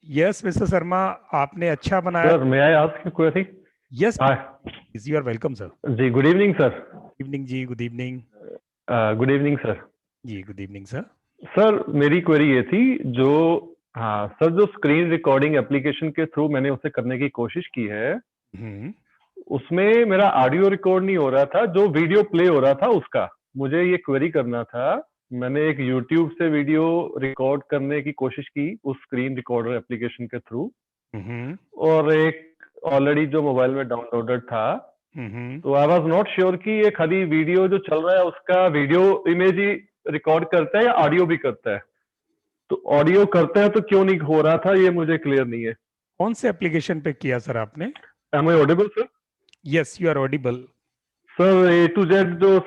Yes mister Sharma, आपने अच्छा बनाया। Sir may I ask you query? Yes, Hi. You are welcome sir. जी good evening sir. Evening जी, good evening. Good evening sir. जी good evening sir. Sir मेरी query ये थी जो हाँ सर जो स्क्रीन रिकॉर्डिंग एप्लीकेशन के थ्रू मैंने उसे करने की कोशिश की है हम्म। उसमें मेरा ऑडियो रिकॉर्ड नहीं हो रहा था, जो वीडियो प्ले हो रहा था उसका मुझे ये क्वेरी करना था। मैंने एक यूट्यूब से वीडियो रिकॉर्ड करने की कोशिश की उस स्क्रीन रिकॉर्डर एप्लीकेशन के थ्रू, हम्म। और एक ऑलरेडी जो मोबाइल में डाउनलोडेड था। हम्म। तो आई वॉज नॉट श्योर कि ये खाली वीडियो जो चल रहा है उसका वीडियो इमेज ही रिकॉर्ड करता है या ऑडियो भी करता है। तो ऑडियो करता है तो क्यों नहीं हो रहा था, ये मुझे क्लियर नहीं है। कौन से एप्लीकेशन पे किया सर आपने? Am I audible sir? Yes, you are audible. Sir A to Z जो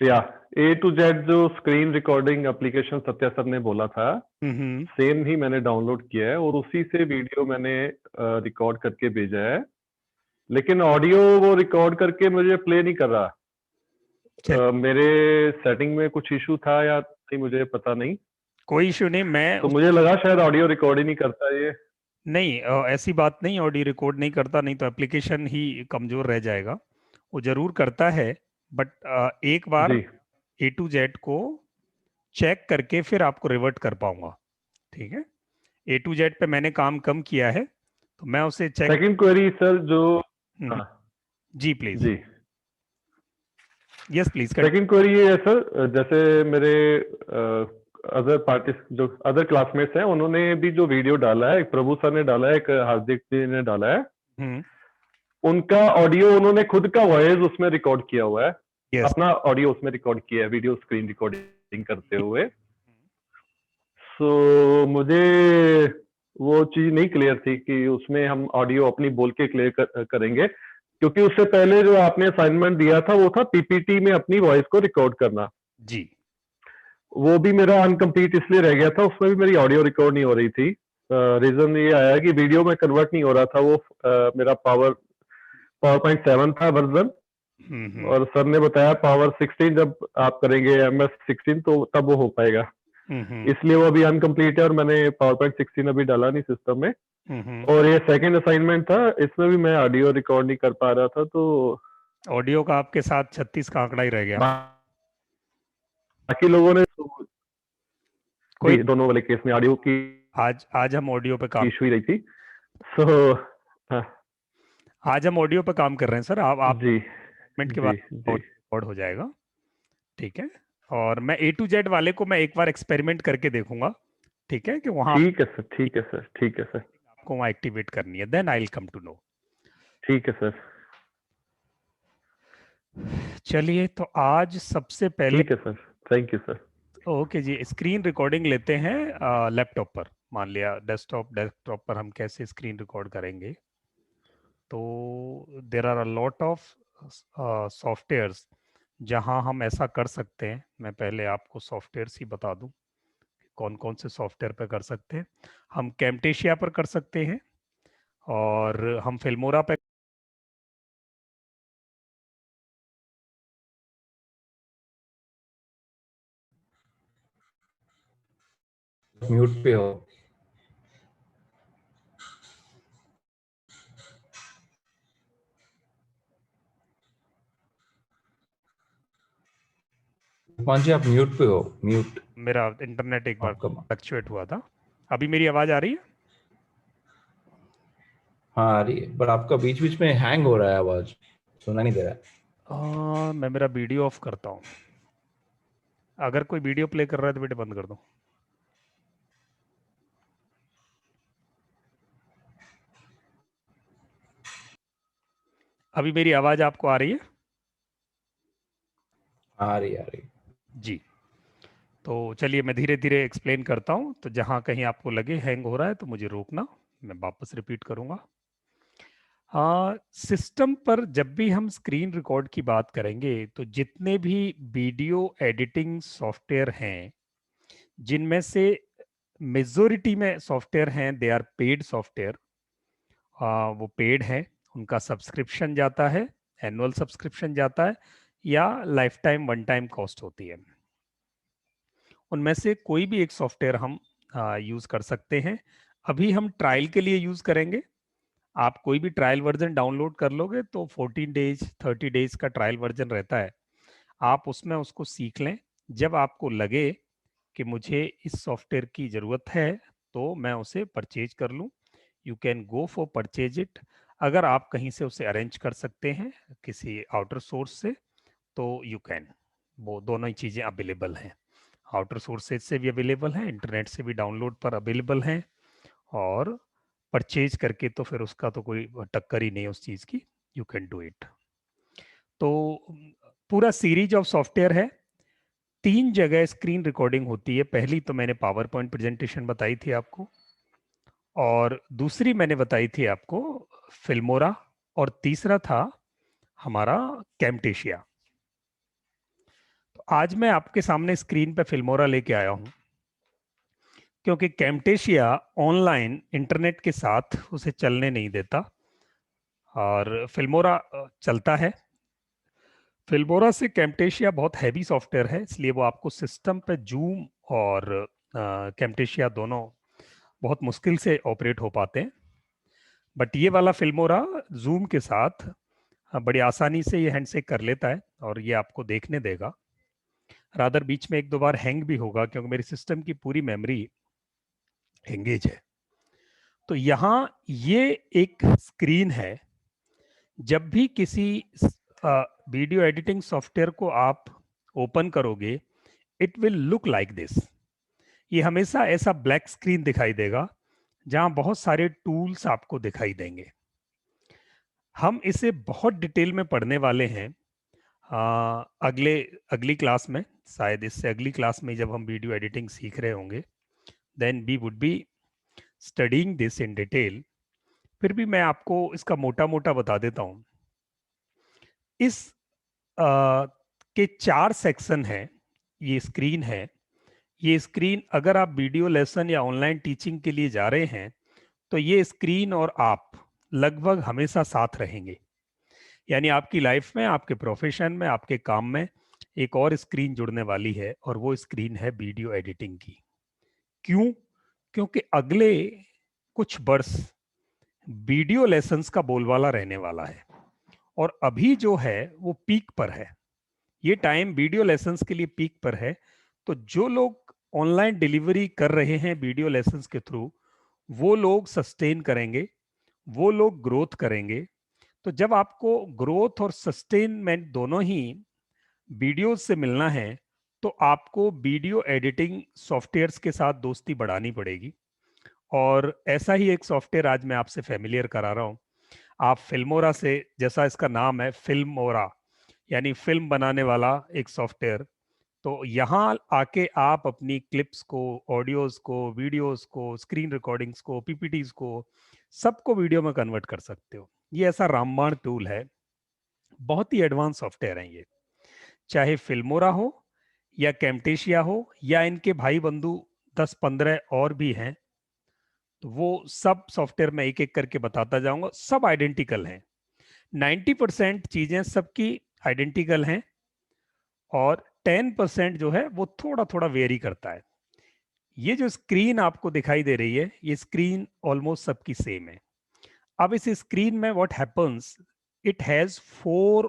या ए टू जेड जो screen recording application Satya sir ने बोला था, हम्म। सेम ही मैंने डाउनलोड किया है और उसी से वीडियो मैंने रिकॉर्ड करके भेजा है। लेकिन ऑडियो वो रिकॉर्ड करके मुझे प्ले नहीं कर रहा। चल, मेरे सेटिंग में कुछ इशू था या नहीं मुझे पता नहीं। कोई इशू नहीं। मैं तो उस मुझे लगा शायद ऑडियो रिकॉर्ड ही नहीं करता ये। नहीं, ऐसी बात नहीं, ऑडियो रिकॉर्ड नहीं करता, नहीं तो एप्लीकेशन ही कमजोर रह जाएगा। वो जरूर करता है, बट एक बार जी ए टू जेड को चेक करके फिर आपको रिवर्ट कर पाऊंगा। ठीक है, ए टू जेड पे मैंने काम कम किया है, तो मैं उसे चेक। सेकंड क्वेरी सर जो हाँ जी प्लीज। जी यस प्लीज कर। सेकंड क्वेरी ये है सर, जैसे मेरे अदर पार्टी जो अदर क्लासमेट्स हैं उन्होंने भी जो वीडियो डाला है, एक प्रभु सर ने डाला है, एक हार्दिक जी ने डाला है। हम्म। उनका ऑडियो उन्होंने खुद का वॉइस उसमें रिकॉर्ड किया हुआ है, यस। अपना ऑडियो उसमें रिकॉर्ड किया है वीडियो स्क्रीन रिकॉर्डिंग करते हुए। सो मुझे वो चीज नहीं क्लियर थी कि उसमें हम ऑडियो अपनी बोल के क्लियर करेंगे, क्योंकि उससे पहले जो आपने असाइनमेंट दिया था वो था पीपीटी में अपनी वॉइस को रिकॉर्ड करना। जी। वो भी मेरा अनकम्प्लीट इसलिए रह गया था, उसमें भी मेरी ऑडियो रिकॉर्ड नहीं हो रही थी। रीजन ये आया कि वीडियो में कन्वर्ट नहीं हो रहा था वो। मेरा पावर पॉइंट 7 था वर्जन, हम्म। और सर ने बताया पावर 16 जब आप करेंगे MS 16 तो तब वो हो पाएगा। हम्म। इसलिए वो अभी अनकम्प्लीट है और मैंने पावर पॉइंट 16 अभी डाला नहीं सिस्टम में। हम्म। और ये सेकंड असाइनमेंट था, इसमें भी मैं ऑडियो रिकॉर्ड नहीं कर पा रहा था। तो ऑडियो का आपके साथ 36 का आंकड़ा ही रह गया। बाकी लोगों ने कोई, जी दोनों वाले केस में ऑडियो की आज हम ऑडियो पे काम इशू ही रही थी। सो आज हम ऑडियो पे काम कर रहे हैं सर। आप जी मिनट के जी बाद जी रिकॉर्ड हो जाएगा। ठीक है, और मैं ए टू जेड वाले को मैं एक बार एक्सपेरिमेंट करके देखूंगा। ठीक है, कि वहां ठीक है सर, ठीक है सर, ठीक है सर, आपको वहां एक्टिवेट करनी है, then I will come to know. ठीक है सर, चलिए, तो आज सबसे पहले ठीक है sir. Thank you sir. Okay जी, स्क्रीन रिकॉर्डिंग लेते हैं लैपटॉप पर। मान लिया डेस्कटॉप पर हम कैसे स्क्रीन रिकॉर्ड करेंगे। तो there are a lot of softwares जहां हम ऐसा कर सकते हैं। मैं पहले आपको सॉफ्टवेयर्स ही बता दूं कि कौन कौन से सॉफ्टवेयर पर कर सकते हैं। हम कैमटेशिया पर कर सकते हैं, और हम फिल्मोरा पे। म्यूट पे हो। मान जी आप म्यूट पे हो, म्यूट। मेरा इंटरनेट एक बार आपका फ्लक्चुएट हुआ था। अभी मेरी आवाज आ रही है? हाँ आ रही है, पर आपका बीच बीच में हैंग हो रहा है, आवाज सुना नहीं दे रहा है। मैं मेरा वीडियो ऑफ करता हूँ। अगर कोई वीडियो प्ले कर रहा है तो बेटे बंद कर दो। अभी मेरी आवाज आपको आ रही है? आ रही, आ रही। जी। तो चलिए, मैं धीरे धीरे एक्सप्लेन करता हूँ, तो जहाँ कहीं आपको लगे हैंग हो रहा है तो मुझे रोकना, मैं वापस रिपीट करूँगा। सिस्टम पर जब भी हम स्क्रीन रिकॉर्ड की बात करेंगे, तो जितने भी वीडियो एडिटिंग सॉफ्टवेयर हैं, जिनमें से मेजोरिटी में सॉफ्टवेयर हैं दे आर पेड सॉफ्टवेयर। वो पेड हैं, उनका सब्सक्रिप्शन जाता है, एनुअल सब्सक्रिप्शन जाता है, या life time one time cost होती है। उनमें से कोई भी एक सॉफ्टवेयर हम यूज कर सकते हैं अभी हम ट्रायल के लिए यूज करेंगे। आप कोई भी ट्रायल वर्जन डाउनलोड कर लोगे तो 14 डेज 30 डेज का ट्रायल वर्जन रहता है, आप उसमें उसको सीख लें। जब आपको लगे कि मुझे इस सॉफ्टवेयर की ज़रूरत है तो मैं उसे परचेज कर लूँ, you can go for purchase it. अगर आप कहीं से उसे अरेंज कर सकते हैं किसी आउटर सोर्स से तो यू कैन, वो दोनों ही चीज़ें अवेलेबल हैं। आउटर सोर्सेज से भी अवेलेबल हैं, इंटरनेट से भी डाउनलोड पर अवेलेबल हैं, और परचेज करके तो फिर उसका तो कोई टक्कर ही नहीं उस चीज़ की, यू कैन डू इट। तो पूरा सीरीज ऑफ सॉफ्टवेयर है, 3 जगह स्क्रीन रिकॉर्डिंग होती है। पहली तो मैंने पावर पॉइंट प्रेजेंटेशन बताई थी आपको, और दूसरी मैंने बताई थी आपको फिल्मोरा, और तीसरा था हमारा कैम्टेशिया। तो आज मैं आपके सामने स्क्रीन पे फिल्मोरा लेके आया हूं, क्योंकि कैम्टेशिया ऑनलाइन इंटरनेट के साथ उसे चलने नहीं देता, और फिल्मोरा चलता है। फिल्मोरा से कैम्टेशिया बहुत हैवी सॉफ्टवेयर है, इसलिए वो आपको सिस्टम पे जूम और कैम्टेशिया दोनों बहुत मुश्किल से ऑपरेट हो पाते हैं। बट ये वाला फिल्मोरा जूम के साथ बड़ी आसानी से ये हैंडशेक कर लेता है, और ये आपको देखने देगा। रादर बीच में 1-2 बार हैंग भी होगा, क्योंकि मेरी सिस्टम की पूरी मेमोरी एंगेज है। तो यहाँ ये एक स्क्रीन है। जब भी किसी वीडियो एडिटिंग सॉफ्टवेयर को आप ओपन करोगे, it will look like this. ये हमेशा ऐसा ब्लैक स्क्रीन दिखाई देगा जहां बहुत सारे टूल्स आपको दिखाई देंगे। हम इसे बहुत डिटेल में पढ़ने वाले हैं अगली क्लास में, शायद इससे अगली क्लास में जब हम वीडियो एडिटिंग सीख रहे होंगे, then we would be studying this in detail. फिर भी मैं आपको इसका मोटा मोटा बता देता हूं। इस के 4 सेक्शन हैं। ये स्क्रीन है। ये स्क्रीन अगर आप वीडियो लेसन या ऑनलाइन टीचिंग के लिए जा रहे हैं तो ये स्क्रीन और आप लगभग हमेशा साथ रहेंगे। यानी आपकी लाइफ में, आपके प्रोफेशन में, आपके काम में एक और स्क्रीन जुड़ने वाली है, और वो स्क्रीन है वीडियो एडिटिंग की। क्यों? क्योंकि अगले कुछ वर्ष वीडियो लेसन्स का बोलबाला रहने वाला है, और अभी जो है वो पीक पर है। ये टाइम वीडियो लेसन्स के लिए पीक पर है। तो जो लोग ऑनलाइन डिलीवरी कर रहे हैं वीडियो लेसन्स के थ्रू, वो लोग सस्टेन करेंगे, वो लोग ग्रोथ करेंगे। तो जब आपको ग्रोथ और सस्टेनमेंट दोनों ही वीडियोस से मिलना है, तो आपको वीडियो एडिटिंग सॉफ्टवेयर्स के साथ दोस्ती बढ़ानी पड़ेगी। और ऐसा ही एक सॉफ्टवेयर आज मैं आपसे फेमिलियर करा रहा हूँ। आप फिल्मोरा से, जैसा इसका नाम है फिल्मोरा, यानी फिल्म बनाने वाला एक सॉफ्टवेयर, तो यहाँ आके आप अपनी क्लिप्स को, ऑडियोज को, वीडियोस को, स्क्रीन रिकॉर्डिंग्स को, पीपीटीज को, सबको वीडियो में कन्वर्ट कर सकते हो। ये ऐसा रामबाण टूल है, बहुत ही एडवांस सॉफ्टवेयर है ये। चाहे फिल्मोरा हो या कैम्टेशिया हो या इनके भाई बंधु 10-15 और भी हैं, तो वो सब सॉफ्टवेयर मैं एक एक करके बताता जाऊंगा। सब आइडेंटिकल हैं, 90% चीजें सबकी आइडेंटिकल हैं, और 10% जो है वो थोड़ा थोड़ा वेरी करता है। ये जो स्क्रीन आपको दिखाई दे रही है, ये स्क्रीन ऑलमोस्ट सबकी सेम है। अब इस स्क्रीन में what happens, it has 4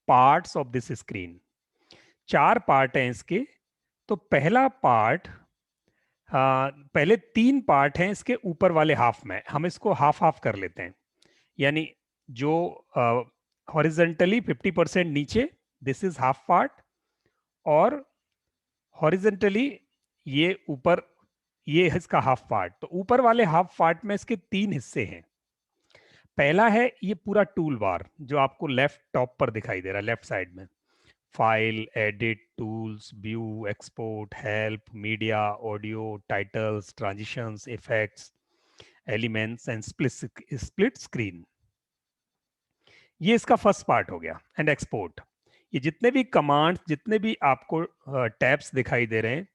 parts of this screen. 4 part हैं इसके। तो पहला पार्ट, पहले 3 पार्ट हैं इसके ऊपर वाले हाफ में, हम इसको हाफ हाफ कर लेते हैं। यानी जो हॉरिजेंटली 50% नीचे, दिस इज हाफ पार्ट, और हॉरिजेंटली ये ऊपर, ये है इसका हाफ पार्ट। तो ऊपर वाले हाफ पार्ट में इसके 3 हिस्से हैं। पहला है ये पूरा टूल बार जो आपको लेफ्ट टॉप पर दिखाई दे रहा है, लेफ्ट साइड में। File, edit, tools, view, export, help, media, audio, titles, transitions, effects, elements and split screen. ये इसका फर्स्ट पार्ट हो गया। एंड एक्सपोर्ट, ये जितने भी कमांड्स, जितने भी आपको टैब्स दिखाई दे रहे हैं,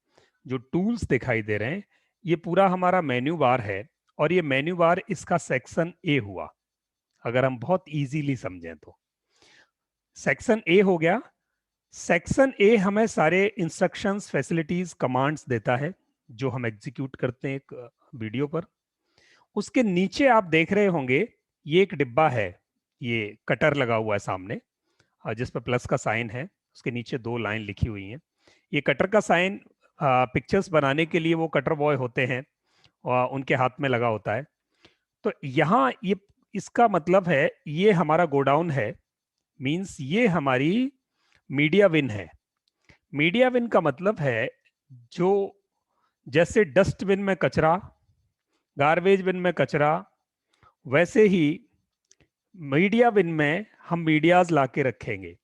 जो टूल्स दिखाई दे रहे हैं, ये पूरा हमारा मेन्यू बार है। और ये मेन्यू बार इसका सेक्शन ए हुआ, अगर हम बहुत इजीली समझें तो। सेक्शन ए हो गया। सेक्शन ए हमें सारे इंस्ट्रक्शंस, फैसिलिटीज, कमांड्स देता है जो हम एग्जीक्यूट करते हैं एक वीडियो पर। उसके नीचे आप देख रहे होंगे ये एक डिब्बा है, ये कटर लगा हुआ है सामने, जिस पर प्लस का साइन है, उसके नीचे 2 लाइन लिखी हुई हैं। ये कटर का साइन पिक्चर्स बनाने के लिए वो कटर बॉय होते हैं, उनके हाथ में लगा होता है। तो यहाँ ये इसका मतलब है ये हमारा गोडाउन है, मींस ये हमारी मीडिया विन है। मीडिया विन का मतलब है जो जैसे डस्टबिन में कचरा, गार्बेज बिन में कचरा, वैसे ही मीडिया बिन में हम मीडियाज लाके रखेंगे।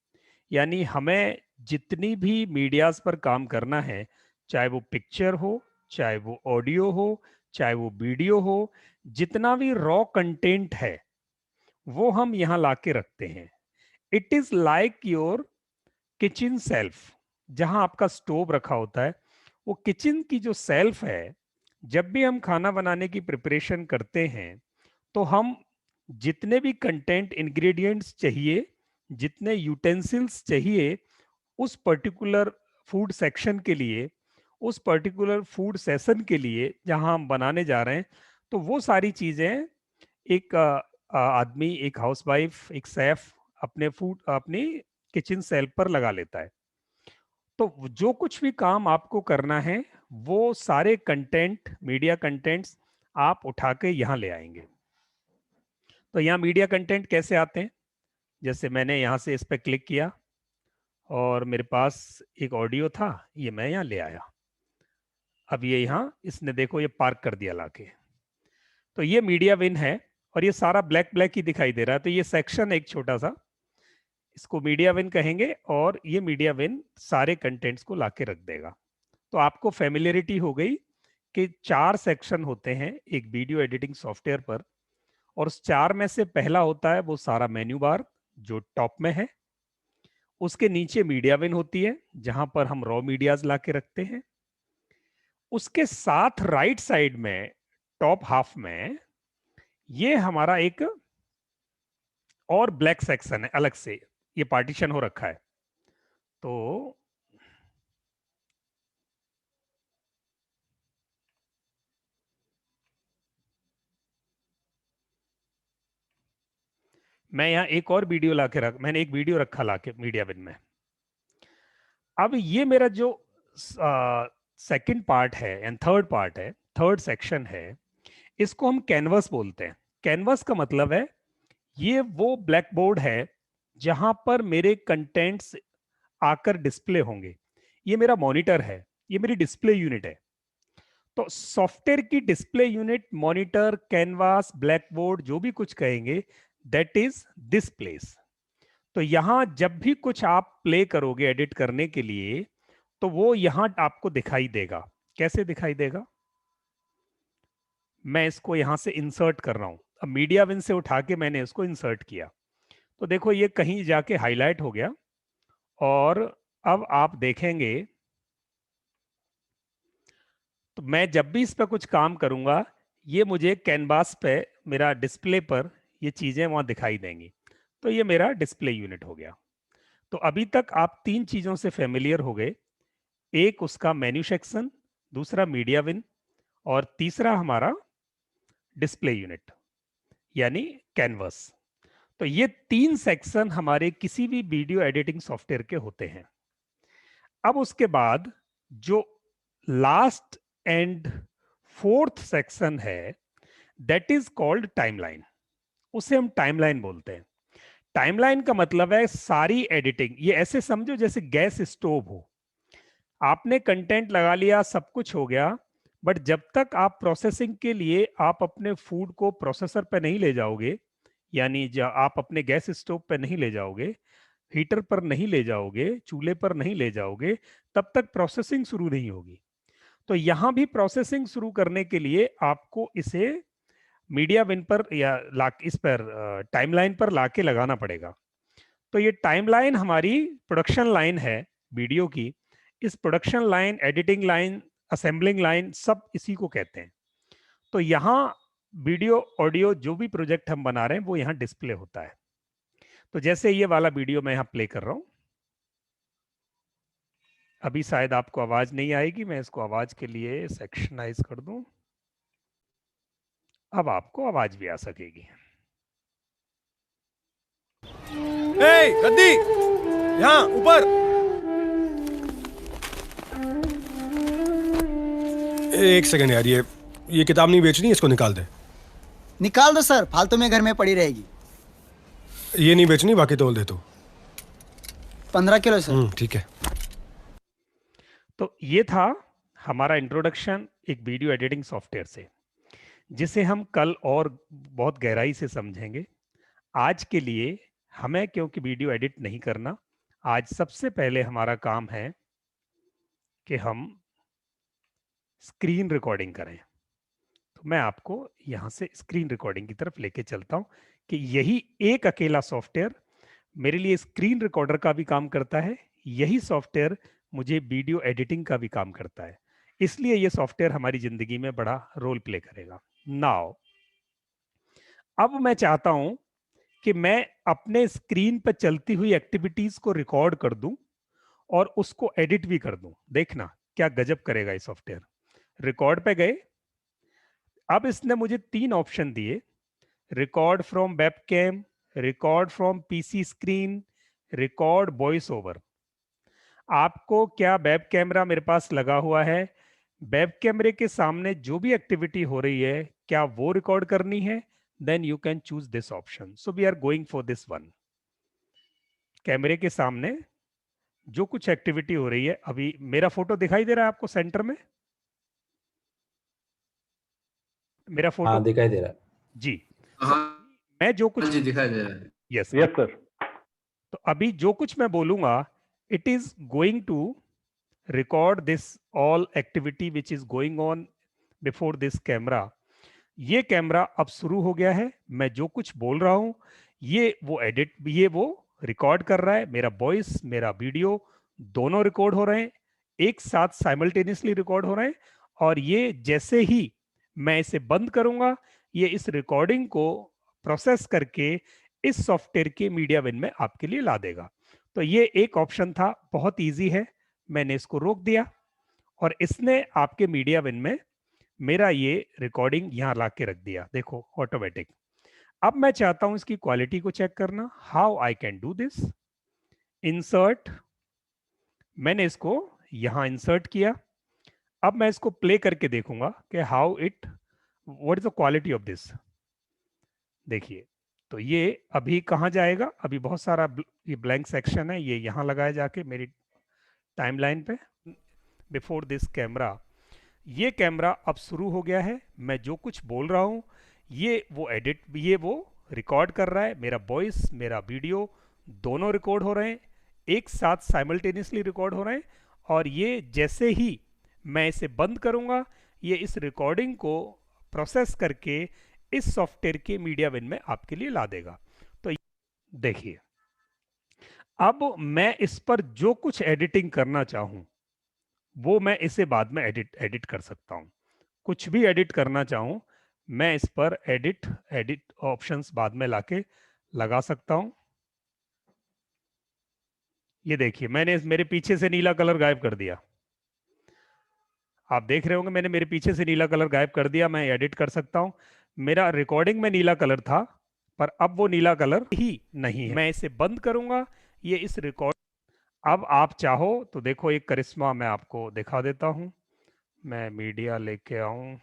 यानी हमें जितनी भी मीडियाज पर काम करना है, चाहे वो पिक्चर हो, चाहे वो ऑडियो हो, चाहे वो वीडियो हो, जितना भी रॉ कंटेंट है वो हम यहाँ लाके रखते हैं। It is like your kitchen self. जहां आपका स्टोव रखा होता है, वो किचन की जो सेल्फ है, जब भी हम खाना बनाने की प्रिपरेशन करते हैं तो हम जितने भी कंटेंट इंग्रेडिएंट्स चाहिए, जितने यूटेंसिल्स चाहिए उस पर्टिकुलर फूड सेक्शन के लिए, उस पर्टिकुलर फूड सेशन के लिए जहां हम बनाने जा रहे हैं, तो वो सारी चीजें एक आदमी, एक हाउसवाइफ, एक शेफ अपनी किचन सेल पर लगा लेता है। तो जो कुछ भी काम आपको करना है वो सारे कंटेंट, मीडिया कंटेंट्स आप उठा के यहाँ ले आएंगे। तो यहाँ मीडिया कंटेंट कैसे आते हैं? जैसे मैंने यहाँ से इस पर क्लिक किया और मेरे पास एक ऑडियो था, ये मैं यहाँ ले आया। अब ये यहाँ इसने देखो ये पार्क कर दिया लाके। तो ये मीडिया विन है और ये सारा ब्लैक ब्लैक ही दिखाई दे रहा है। तो ये सेक्शन एक छोटा सा, इसको मीडिया विन कहेंगे और ये मीडिया विन सारे कंटेंट्स को लाके रख देगा। तो आपको फेमिलियरिटी हो गई कि 4 सेक्शन होते हैं एक वीडियो एडिटिंग सॉफ्टवेयर पर, और उस 4 में से पहला होता है वो सारा मेन्यू बार जो टॉप में है। उसके नीचे मीडिया विन होती है जहां पर हम रॉ मीडियाज लाके रखते हैं। उसके साथ राइट साइड में टॉप हाफ में ये हमारा एक और ब्लैक सेक्शन है, अलग से ये पार्टीशन हो रखा है। तो मैं यहाँ एक और वीडियो मैंने एक वीडियो रखा लाके मीडिया विन में। अब ये मेरा जो सेकंड पार्ट है एंड थर्ड पार्ट है, थर्ड सेक्शन है, इसको हम कैनवस बोलते हैं। कैनवस का मतलब है ये वो ब्लैक बोर्ड है जहां पर मेरे कंटेंट्स आकर डिस्प्ले होंगे। ये मेरा मॉनिटर है, ये मेरी डिस्प्ले यूनिट है। तो सॉफ्टवेयर की display unit, monitor, canvas, black board, जो भी कुछ कहेंगे, दैट इज दिस प्लेस। तो यहां जब भी कुछ आप प्ले करोगे एडिट करने के लिए, तो वो यहां आपको दिखाई देगा। कैसे दिखाई देगा? मैं इसको यहां से इंसर्ट कर रहा हूं। अब मीडिया विन से उठा के मैंने इसको इंसर्ट किया, तो देखो ये कहीं जाके हाईलाइट हो गया। और अब आप देखेंगे तो मैं जब भी इस पर कुछ काम करूंगा, ये मुझे कैनवास पे, मेरा डिस्प्ले पर ये चीजें वहां दिखाई देंगी। तो ये मेरा डिस्प्ले यूनिट हो गया। तो अभी तक आप 3 चीजों से फेमिलियर हो गए। एक उसका मेन्यू सेक्शन, दूसरा मीडिया विन, और तीसरा हमारा डिस्प्ले यूनिट यानी कैनवस। तो ये 3 सेक्शन हमारे किसी भी वीडियो एडिटिंग सॉफ्टवेयर के होते हैं। अब उसके बाद जो लास्ट एंड फोर्थ सेक्शन है, दैट इज कॉल्ड टाइमलाइन। उसे हम टाइमलाइन बोलते हैं। टाइमलाइन का मतलब है सारी एडिटिंग। ये ऐसे समझो जैसे गैस स्टोव हो, आपने कंटेंट लगा लिया, सब कुछ हो गया, बट जब तक आप प्रोसेसिंग के लिए आप अपने फूड को प्रोसेसर पे नहीं ले जाओगे, यानी जब आप अपने गैस स्टोव पे नहीं ले जाओगे, हीटर पर नहीं ले जाओगे, चूल्हे पर नहीं ले जाओगे, तब तक प्रोसेसिंग शुरू नहीं होगी। तो यहां भी प्रोसेसिंग शुरू करने के लिए आपको इसे मीडिया विन पर या इस पर टाइमलाइन पर लाके लगाना पड़ेगा। तो ये टाइमलाइन हमारी प्रोडक्शन लाइन है वीडियो की। इस production line, editing line, assembling line, सब इसी को कहते हैं। तो यहाँ वीडियो, ऑडियो, जो भी प्रोजेक्ट हम बना रहे हैं वो यहाँ डिस्प्ले होता है। तो जैसे ये वाला वीडियो मैं यहाँ प्ले कर रहा हूँ, अभी शायद आपको आवाज नहीं आएगी, मैं इसको आवाज के लिए सेक्शनाइज कर दूं। अब आपको आवाज भी आ सकेगी। ए, गद्दी, यहाँ ऊपर। एक सेकंड यार, ये किताब नहीं बेचनी, इसको निकाल दे। निकाल दो सर, फालतू में घर में पड़ी रहेगी। ये नहीं बेचनी, बाकी तोल दे तू। 15 किलो सर। ठीक है। तो ये था हमारा इंट्रोडक्शन एक वीडियो एडिटिंग सॉफ्टवेयर से, जिसे हम कल और बहुत गहराई से समझेंगे। आज के लिए हमें, क्योंकि वीडियो एडिट नहीं करना, आज सबसे पहले हमारा काम है कि हम स्क्रीन रिकॉर्डिंग करें। तो मैं आपको यहां से स्क्रीन रिकॉर्डिंग की तरफ लेके चलता हूं कि यही एक अकेला सॉफ्टवेयर मेरे लिए स्क्रीन रिकॉर्डर का भी काम करता है, यही सॉफ्टवेयर मुझे वीडियो एडिटिंग का भी काम करता है। इसलिए यह सॉफ्टवेयर हमारी जिंदगी में बड़ा रोल प्ले करेगा। नाउ अब मैं चाहता हूं कि मैं अपने स्क्रीन पर चलती हुई एक्टिविटीज को रिकॉर्ड कर दूं और उसको एडिट भी कर दूं। देखना क्या गजब करेगा ये सॉफ्टवेयर। रिकॉर्ड पे गए, अब इसने मुझे 3 ऑप्शन दिए: record from webcam, record from PC screen, record voice over. आपको क्या वेब कैमरा मेरे पास लगा हुआ है, वेब कैमरे के सामने जो भी एक्टिविटी हो रही है क्या वो रिकॉर्ड करनी है? Then you can choose this option. So we are going for this one. कैमरे के सामने जो कुछ एक्टिविटी हो रही है, अभी मेरा फोटो दिखाई दे रहा है आपको सेंटर में? मेरा फोटो हाँ दिखाई दे रहा है। जी। So, मैं जो कुछ जी दिखाई दे रहा है। Yes yes sir. तो अभी जो कुछ मैं बोलूंगा, it is going to record this all activity which is going on before this camera. ये कैमरा अब शुरू हो गया है, मैं जो कुछ बोल रहा हूं ये वो रिकॉर्ड कर रहा है। मेरा वॉइस, मेरा वीडियो दोनों रिकॉर्ड हो रहे हैं, एक साथ साइमल्टेनियसली रिकॉर्ड हो रहे हैं। और ये जैसे ही मैं इसे बंद करूंगा, ये इस रिकॉर्डिंग को प्रोसेस करके इस सॉफ्टवेयर के मीडिया विन में आपके लिए ला देगा। तो ये एक ऑप्शन था, बहुत इजी है, मैंने इसको रोक दिया और इसने आपके मीडिया विन में मेरा ये रिकॉर्डिंग यहां ला के रख दिया। देखो ऑटोमेटिक। अब मैं चाहता हूं इसकी क्वालिटी को चेक करना। How I can do this? Insert, मैंने इसको यहां इंसर्ट किया। अब मैं इसको प्ले करके देखूंगा कि how it, what is the quality of this. देखिए, तो ये अभी कहां जाएगा? अभी बहुत सारा ये ब्लैंक सेक्शन है, ये यहां लगाया जाके मेरी टाइमलाइन पे बिफोर दिस कैमरा। ये कैमरा अब शुरू हो गया है, मैं जो कुछ बोल रहा हूं ये वो रिकॉर्ड कर रहा है। मेरा वॉइस, मेरा वीडियो दोनों रिकॉर्ड हो रहे हैं, एक साथ साइमल्टेनियसली रिकॉर्ड हो रहे हैं। और ये जैसे ही मैं इसे बंद करूंगा, ये इस रिकॉर्डिंग को प्रोसेस करके इस सॉफ्टवेयर के मीडिया विन में आपके लिए ला देगा। तो देखिए, अब मैं इस पर जो कुछ एडिटिंग करना चाहूं वो मैं इसे बाद में एडिट कर सकता हूं। कुछ भी एडिट करना चाहूं, मैं इस पर एडिट एडिट ऑप्शंस बाद में लाके लगा सकता हूं। ये देखिए, मैंने मेरे पीछे से नीला कलर गायब कर दिया। आप देख रहे होंगे मैंने मेरे पीछे से नीला कलर गायब कर दिया। मैं एडिट कर सकता हूं। मेरा रिकॉर्डिंग में नीला कलर था, पर अब वो नीला कलर ही नहीं है। मैं इसे बंद करूंगा, ये इस रिकॉर्ड। अब आप चाहो तो देखो, एक करिश्मा मैं आपको दिखा देता हूं। मैं मीडिया लेके आऊं,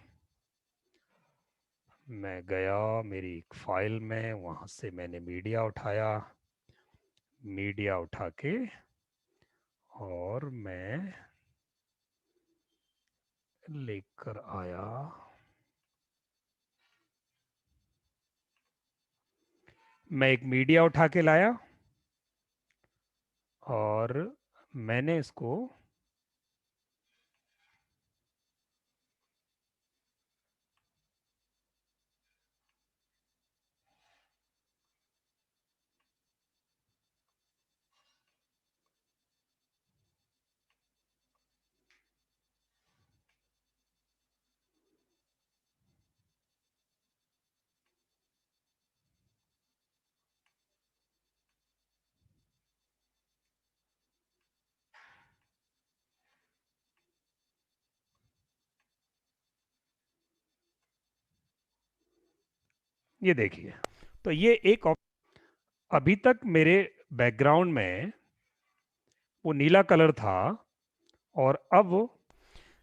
मैं गया मेरी एक फाइल में, वहां से मैंने मीडिया उठाया, मीडिया उठा के और मैं लेकर आया। मैं एक मीडिया उठा के लाया और मैंने इसको ये देखिए, तो ये एक अभी तक मेरे बैकग्राउंड में वो नीला कलर था, और अब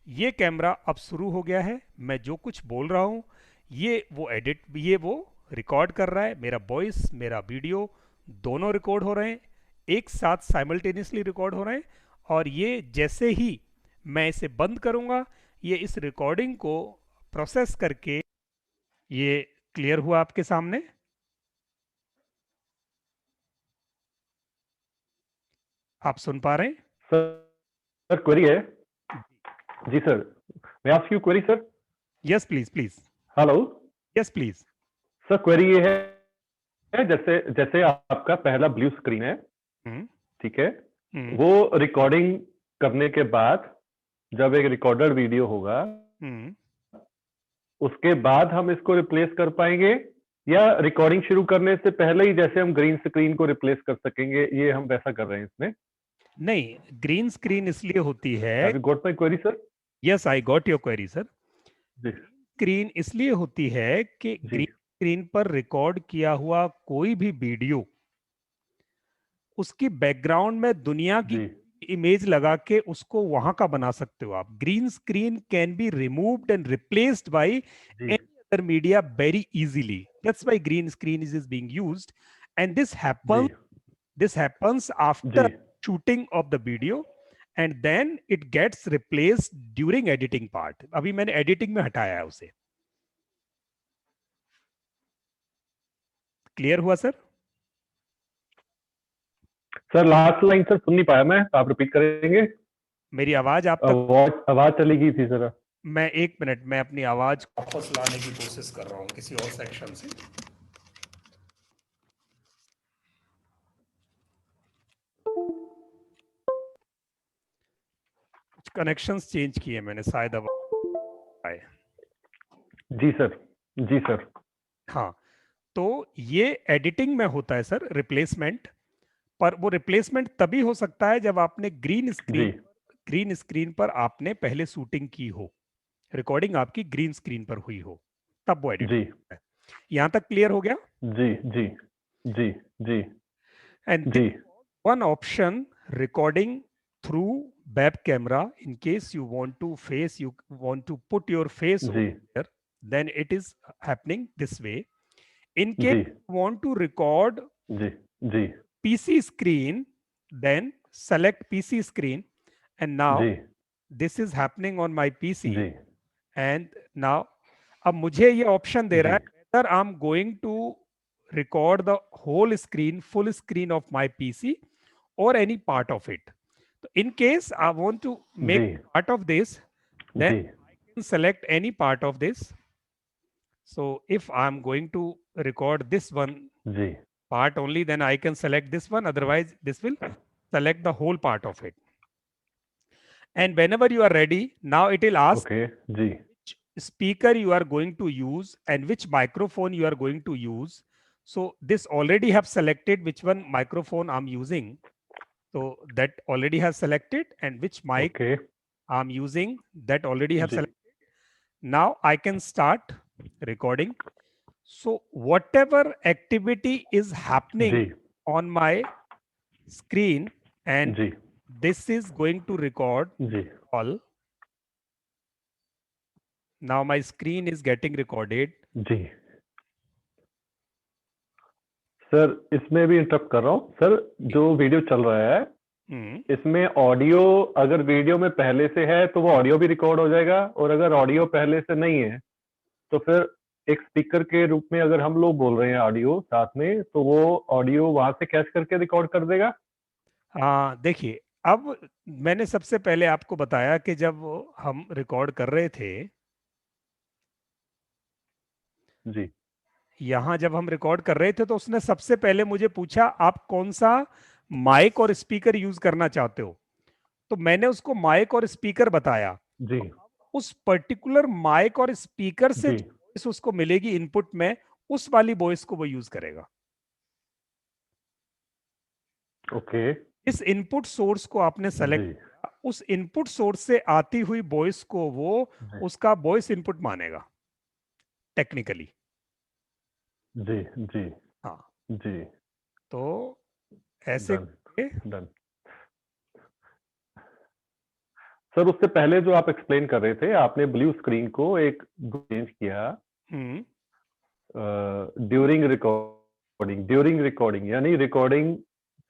ये कैमरा अब शुरू हो गया है। मैं जो कुछ बोल रहा हूँ ये वो रिकॉर्ड कर रहा है। मेरा वॉइस, मेरा वीडियो दोनों रिकॉर्ड हो रहे हैं, एक साथ साइमल्टेनियसली रिकॉर्ड हो रहे हैं। और ये जैसे ही मैं इसे बंद करूंगा, ये इस रिकॉर्डिंग को प्रोसेस करके, ये क्लियर हुआ आपके सामने? आप सुन पा रहे हैं? सर क्वेरी है जी सर, मैं ask you query sir. Yes please please. Hello yes please. Sir, query ये है जैसे जैसे आपका पहला ब्लू स्क्रीन है, ठीक है, वो रिकॉर्डिंग करने के बाद जब एक रिकॉर्डेड वीडियो होगा उसके बाद हम इसको रिप्लेस कर पाएंगे, या रिकॉर्डिंग शुरू करने से पहले ही जैसे हम ग्रीन स्क्रीन को रिप्लेस कर सकेंगे, ये हम वैसा कर रहे हैं इसमें? नहीं, ग्रीन स्क्रीन इसलिए होती है। Have you got my query sir? Yes, I got your query sir. जी स्क्रीन इसलिए होती है कि जी ग्रीन स्क्रीन पर रिकॉर्ड किया हुआ कोई भी वीडियो, उसकी बैकग्राउंड में दुनिया की जी इमेज लगा के उसको वहां का बना सकते हो आप। Green screen can be removed and replaced by जी any other media very easily. That's why green screen is being used, and this happens after जी shooting of the video, and then it gets replaced during editing part. अभी मैंने editing में हटाया है उसे। Clear हुआ sir? Sir last line sir सुन नहीं पाया मैं, आप रिपीट करेंगे? मेरी आवाज आप तक? आवाज चली गई थी सर। मैं एक मिनट में अपनी आवाज वापस लाने की कोशिश कर रहा हूं किसी और सेक्शन से। कनेक्शंस चेंज किए मैंने, शायद अब आए। जी सर, जी सर। हाँ, तो ये एडिटिंग में होता है सर रिप्लेसमेंट, पर वो रिप्लेसमेंट तभी हो सकता है जब आपने ग्रीन स्क्रीन पर आपने पहले शूटिंग की हो, रिकॉर्डिंग आपकी ग्रीन स्क्रीन पर हुई हो, तब वो एडिट जी है। यहां तक क्लियर हो गया? जी जी जी जी एंड जी one option, recording through web camera, in case you want to put your face over जी there, then it is happening this way. In जी case you want to record जी जी PC screen, then select PC screen, and now जी this is happening on my PC, जी and now अब मुझे ये option दे रहा जी है whether I'm going to record the whole screen, full screen of my PC, or any part of it. So in case I want to make जी part of this, then जी I can select any part of this. So if I'm going to record this one जी part only, then I can select this one. Otherwise, this will select the whole part of it. And whenever you are ready, now it will ask okay जी which speaker you are going to use and which microphone you are going to use. So this already have selected which one microphone I'm using. So that already has selected, and which mic okay I'm using, that already have जी selected. Now I can start recording. So whatever activity is happening जी on my screen, and जी this is going to record जी all. Now my screen is getting recorded. जी sir, इसमें भी interrupt कर रहा हूँ सर। जो वीडियो चल रहा है इसमें ऑडियो अगर वीडियो में पहले से है तो वो ऑडियो भी रिकॉर्ड हो जाएगा, और अगर ऑडियो पहले से नहीं है तो फिर एक स्पीकर के रूप में अगर हम लोग बोल रहे हैं ऑडियो साथ में, तो वो ऑडियो वहां से कैच करके रिकॉर्ड कर देगा। हाँ देखिए, अब मैंने सबसे पहले आपको बताया कि जब हम रिकॉर्ड कर रहे थे, जी यहां जब हम रिकॉर्ड कर रहे थे, तो उसने सबसे पहले मुझे पूछा आप कौन सा माइक और स्पीकर यूज करना चाहते हो। तो मैंने उसको माइक और स्पीकर बताया। जी उस पर्टिकुलर माइक और स्पीकर से जी वॉइस उसको मिलेगी इनपुट में, उस वाली वॉइस को वो यूज करेगा। ओके इस इनपुट सोर्स को आपने सेलेक्ट जी किया, उस इनपुट सोर्स से आती हुई वॉइस को वो जी उसका वॉइस इनपुट मानेगा टेक्निकली। जी जी हाँ, जी तो ऐसे डन करके डन। सर उससे पहले जो आप एक्सप्लेन कर रहे थे, आपने ब्लू स्क्रीन को एक चेंज किया हम्म, ड्यूरिंग रिकॉर्डिंग यानी रिकॉर्डिंग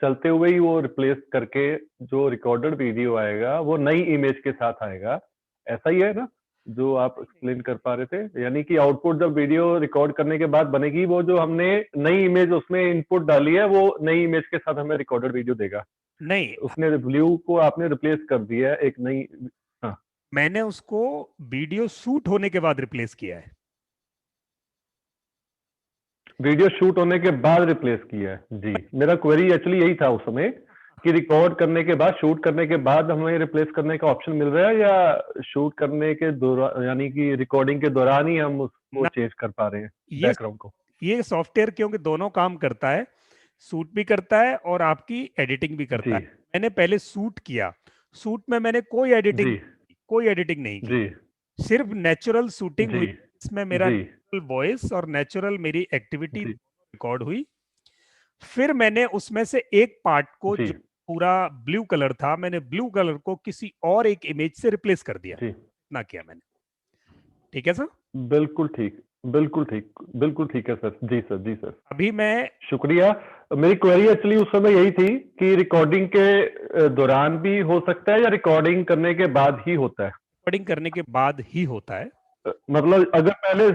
चलते हुए ही वो रिप्लेस करके जो रिकॉर्डेड वीडियो आएगा वो नई इमेज के साथ आएगा, ऐसा ही है ना जो आप एक्सप्लेन कर पा रहे थे? यानी कि आउटपुट जब वीडियो रिकॉर्ड करने के बाद बनेगी, वो जो हमने नई इमेज उसमें इनपुट डाली है वो नई इमेज के साथ हमें रिकॉर्डेड वीडियो देगा। नहीं, उसने ब्लू को आपने रिप्लेस कर दिया है एक नई। हाँ, मैंने उसको वीडियो शूट होने के बाद रिप्लेस किया है। वीडियो शूट होने के बाद रिप्लेस किया है जी। मेरा क्वेरी एक्चुअली यही था उस समय कि रिकॉर्ड करने के बाद, शूट करने के बाद हमें रिप्लेस करने का ऑप्शन मिल रहा है या शूट करने के दौरान, यानी कि रिकॉर्डिंग के दौरान ही हम उसको ना, चेंज कर पा रहे हैं ये बैकग्राउंड को? ये सॉफ्टवेयर क्योंकि दोनों काम करता है, शूट भी करता है और आपकी एडिटिंग भी करता जी है। मैंने पहले शूट किया, शूट में मैंने जी कोई एडिटिंग नहीं की, जी सिर्फ नेचुरल शूटिंग जी हुई। इसमें मेरा जी नेचुरल वॉइस और नेचुरल मेरी एक्टिविटी जी रिकॉर्ड हुई। फिर मैंने उसमें से एक पार्ट को, जी जो पूरा ब्लू कलर था, मैंने ब्लू कलर को किसी और एक इमेज से रिप्लेस कर दिया। जी ना किया मैंने। ठीक है सर? बिल्कुल ठीक, बिल्कुल ठीक, बिल्कुल ठीक है सर। जी सर, जी सर, अभी मैं शुक्रिया। मेरी क्वेरी एक्चुअली उस समय यही थी कि रिकॉर्डिंग के दौरान भी हो सकता है या रिकॉर्डिंग करने के बाद ही होता है? रिकॉर्डिंग करने के बाद ही होता है। मतलब अगर पहले,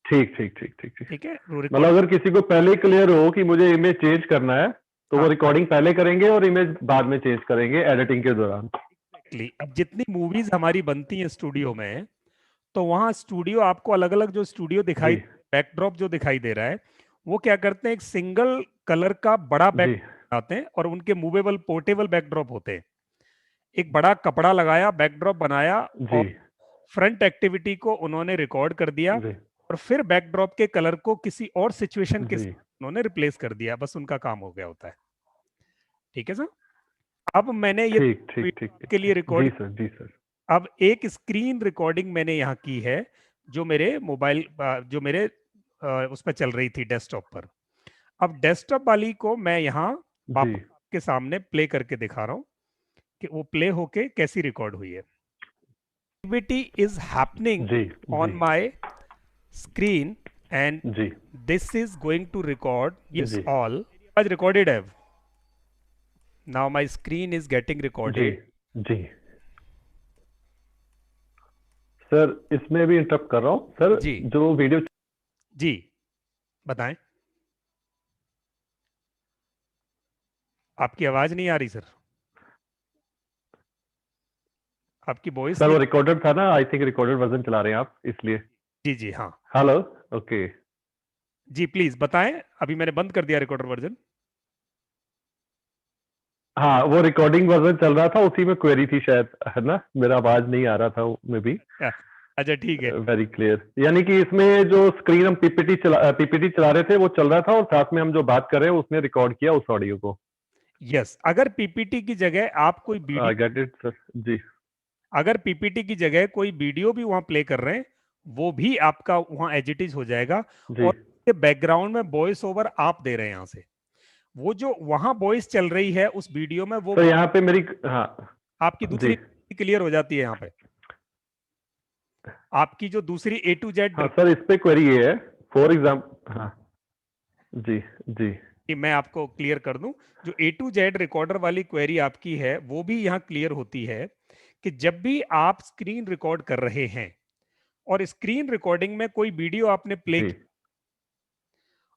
ठीक ठीक ठीक ठीक ठीक, ठीक है, मतलब रिकॉर्ड। अगर किसी को पहले क्लियर हो कि मुझे इमेज चेंज करना है तो वो हाँ, रिकॉर्डिंग पहले करेंगे और इमेज बाद में चेंज करेंगे एडिटिंग के दौरान। एग्जैक्टली। अब जितनी मूवीज हमारी बनती हैं स्टूडियो में, तो वहां स्टूडियो आपको अलग अलग जो स्टूडियो दिखाई, जी बैकड्रॉप जो दिखाई दे रहा है, वो क्या करते हैं, एक सिंगल कलर का बड़ा बैक जी बनाते हैं और उनके मूवेबल पोर्टेबल बैकड्रॉप होते हैं। एक बड़ा कपड़ा लगाया, बैकड्रॉप बनाया जी और फ्रंट एक्टिविटी को उन्होंने रिकॉर्ड कर दिया जी और फिर बैकड्रॉप के कलर को किसी और सिचुएशन के जी साथ उन्होंने रिप्लेस कर दिया। बस उनका काम हो गया होता है। ठीक है सर? अब मैंने ये ठीक ठीक ठीक वीडियो के लिए ठीक, जी रिकॉर्डिंग, सर, जी सर। अब एक स्क्रीन रिकॉर्डिंग मैंने यहाँ की है, जो मेरे मोबाइल, जो मेरे उस पर चल रही थी डेस्कटॉप पर। अब डेस्कटॉप वाली को मैं यहाँ जी वापस आपके सामने प्ले करके दिखा रहा हूँ कि वो प्ले होके कैसी रिकॉर्ड हुई है। Activity is happening जी जी on my screen and जी this is going to record, yes, जी all was recorded have. Now my screen is getting जी recorded. जी सर, इसमें भी इंटरप्ट कर रहा हूँ सर। जी जो वीडियो, जी, बताएं। आपकी आवाज नहीं आ रही सर, आपकी वॉइस सर नहीं। वो रिकॉर्डेड था ना, आई थिंक रिकॉर्डेड वर्जन चला रहे हैं आप इसलिए। जी जी हाँ, हेलो, ओके। जी प्लीज बताएं। अभी मैंने बंद कर दिया रिकॉर्डर वर्जन। हाँ, वो रिकॉर्डिंग वर्जन चल रहा था, उसी में क्वेरी थी शायद, है ना? मेरा आवाज नहीं आ रहा था में भी अच्छा ठीक है। Very clear. यानी कि इसमें जो स्क्रीन हम पीपीटी चला रहे थे वो चल रहा था और साथ में हम जो बात कर रहे हैं उसने रिकॉर्ड किया उस ऑडियो को। यस, अगर पीपीटी की जगह आप कोई video, I get it sir. जी अगर पीपीटी की जगह कोई वीडियो भी वहां प्ले कर रहे हैं, वो भी आपका वहां एज इट इज हो जाएगा। जी और बैकग्राउंड में वॉइस ओवर आप दे रहे हैं यहाँ से, वो जो वहां वॉइस चल रही है उस वीडियो में, वो सर यहाँ पे मेरी, हाँ आपकी जी दूसरी क्लियर हो जाती है यहाँ पे। आपकी जो दूसरी ए टू जेड, हाँ सर, इस पे क्वेरी ये है फॉर एग्जाम्पल। हाँ जी जी मैं आपको क्लियर कर दूं, जो ए टू जेड रिकॉर्डर वाली क्वेरी आपकी है, वो भी यहाँ क्लियर होती है कि जब भी आप स्क्रीन रिकॉर्ड कर रहे हैं और स्क्रीन रिकॉर्डिंग में कोई वीडियो आपने प्ले जी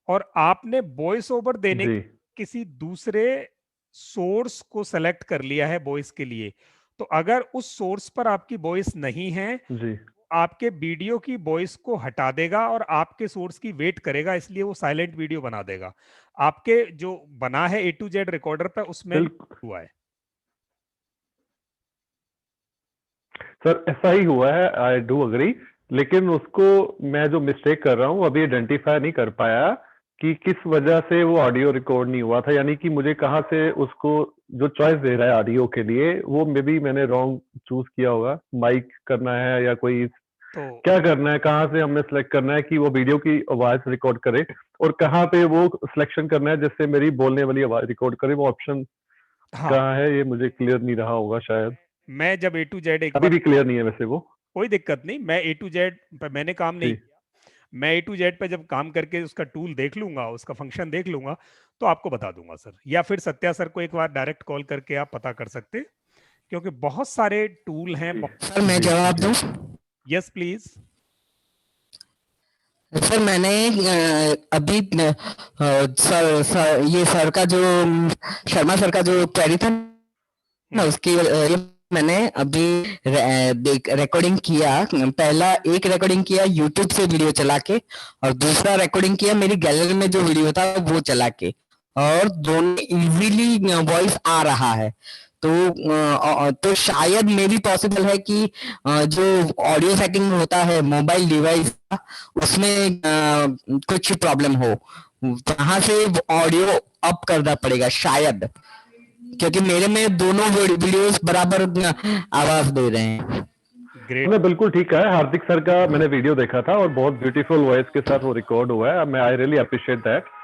और आपने वॉइस ओवर देने जी किसी दूसरे सोर्स को सेलेक्ट कर लिया है वॉइस के लिए, तो अगर उस सोर्स पर आपकी वॉइस नहीं है, जी आपके वीडियो की वॉइस को हटा देगा और आपके सोर्स की वेट करेगा, इसलिए वो साइलेंट वीडियो बना देगा। आपके जो बना है ए टू जेड रिकॉर्डर पर, उसमें बिल्कुल हुआ है। सर, ऐसा ही हुआ है, आई डू अग्री। लेकिन उसको मैं जो मिस्टेक कर रहा हूँ अभी आइडेंटिफाई नहीं कर पाया कि किस वजह से वो ऑडियो रिकॉर्ड नहीं हुआ था। यानी कि मुझे कहाँ से उसको जो चॉइस दे रहा है ऑडियो के लिए, वो मे बी मैंने रॉन्ग चूज किया होगा, माइक करना है या कोई तो क्या करना है, कहाँ से हमने सेलेक्ट करना है कि वो वीडियो की आवाज रिकॉर्ड करे, और कहाँ पे वो सिलेक्शन करना है जिससे मेरी बोलने वाली आवाज रिकॉर्ड करे, वो ऑप्शन हाँ, कहाँ है, ये मुझे क्लियर नहीं रहा होगा शायद। मैं जब A to Z एक अभी बार, भी क्लियर नहीं है वैसे वो। कोई दिक्कत नहीं, मैं A to Z पे मैंने काम नहीं जी किया। मैं A to Z पे जब काम करके उसका टूल देख लूंगा, उसका फंक्शन देख लूंगा, तो आपको बता दूंगा सर, या फिर सत्या सर को एक बार डायरेक्ट कॉल करके आप पता कर सकते हैं, क्योंकि बहुत सारे टूल हैं। जी सर मैं जी जवाब जी दूं? Yes please. सर मैंने अभी सर ये सर का जो शर्मा सर का जो क्वेरी था ना, उसकी ये मैंने अभी रिकॉर्डिंग किया। पहला एक रिकॉर्डिंग किया यूट्यूब से वीडियो चला के, और दूसरा रिकॉर्डिंग किया मेरी गैलरी में जो वीडियो था वो चला के, और दोनों इजीली वॉइस आ रहा है। तो शायद मे भी पॉसिबल है कि जो ऑडियो सेटिंग होता है मोबाइल डिवाइस का, उसमें कुछ प्रॉब्लम हो, वहां से ऑडियो अप करना पड़ेगा शायद, क्योंकि मेरे में दोनों वीडियोस बराबर आवाज दे रहे हैं। ग्रेट। मैं बिल्कुल ठीक है। हार्दिक सर का मैंने वीडियो देखा था और बहुत ब्यूटीफुल वॉइस के साथ वो रिकॉर्ड हुआ है। मैं आई रियली अप्रिशिएट दैट।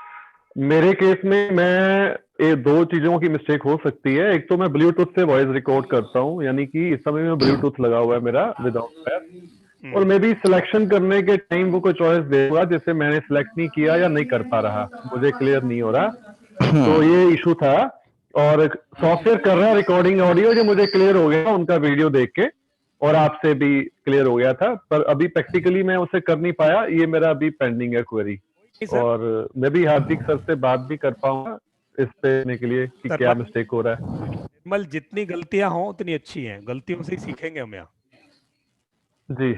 मेरे केस में मैं ये दो चीजों की मिस्टेक हो सकती है। एक तो मैं ब्लूटूथ से वॉइस रिकॉर्ड करता हूँ, यानी कि इस समय में ब्लूटूथ लगा हुआ है मेरा विदाउट पैर, और मे भी सिलेक्शन करने के टाइम वो कोई चॉइस देगा जिसे मैंने सिलेक्ट नहीं किया या नहीं कर पा रहा, मुझे क्लियर नहीं हो रहा। तो ये इशू था। और सॉफ्टवेयर कर रहा है रिकॉर्डिंग ऑडियो, जो मुझे क्लियर हो गया उनका वीडियो देख के, और आपसे भी क्लियर हो गया था, पर अभी प्रैक्टिकली मैं उसे कर नहीं पाया। ये मेरा अभी पेंडिंग है क्वेरी, सर, और मैं भी हार्दिक सर से बात भी कर पाऊंगा इस पे करने के लिए कि सर क्या मिस्टेक हो रहा है। निर्मल, जितनी गलतियां हों उतनी अच्छी हैं, गलतियों से ही सीखेंगे हम यहाँ। जी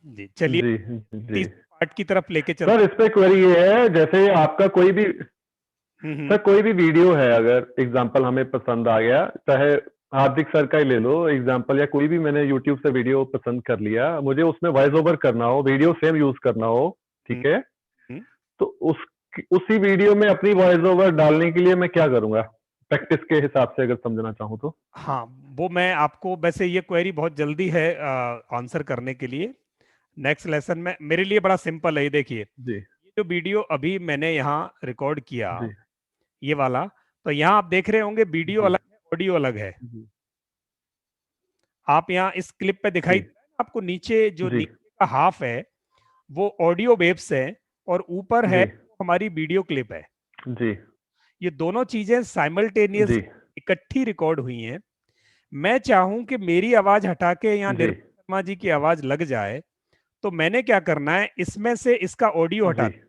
जी चलिए, जी जी तीसरे पार्ट की तरफ लेके सर, चलते इस पे क्वेरी ये है, जैसे आपका कोई भी हैं। सर कोई भी वीडियो है, अगर एग्जांपल हमें पसंद आ गया, चाहे हार्दिक सर का ही ले लो एग्जांपल, या कोई भी मैंने यूट्यूब से वीडियो पसंद कर लिया, मुझे उसमें वॉइस ओवर करना हो, वीडियो सेम यूज करना हो, ठीक है, हम्म। तो उसी वीडियो में अपनी वॉइस ओवर डालने के लिए मैं क्या करूंगा, प्रैक्टिस के हिसाब से अगर समझना चाहूँ तो? हाँ, वो मैं आपको, वैसे ये क्वेरी बहुत जल्दी है आंसर करने के लिए। नेक्स्ट लेसन में मेरे लिए बड़ा सिंपल है, ये देखिए, जी ये जो वीडियो अभी मैंने यहाँ रिकॉर्ड किया, जी ये वाला, तो यहाँ आप देख रहे होंगे वीडियो जी अलग है, ऑडियो अलग है। जी आप यहाँ इस क्लिप पे दिखाई जी दे रहा है आपको, नीचे जो जी नीचे का हाफ है वो ऑडियो वेव्स है, और ऊपर है जी हमारी वीडियो क्लिप है। जी ये दोनों चीजें साइमल्टेनियस जी इकट्ठी रिकॉर्ड हुई हैं। मैं चाहूं कि मेरी आवाज हटा के यहाँ जी निर्मल शर्मा जी की आवाज लग जाए, तो मैंने क्या करना है, इसमें से इसका ऑडियो हटा, जी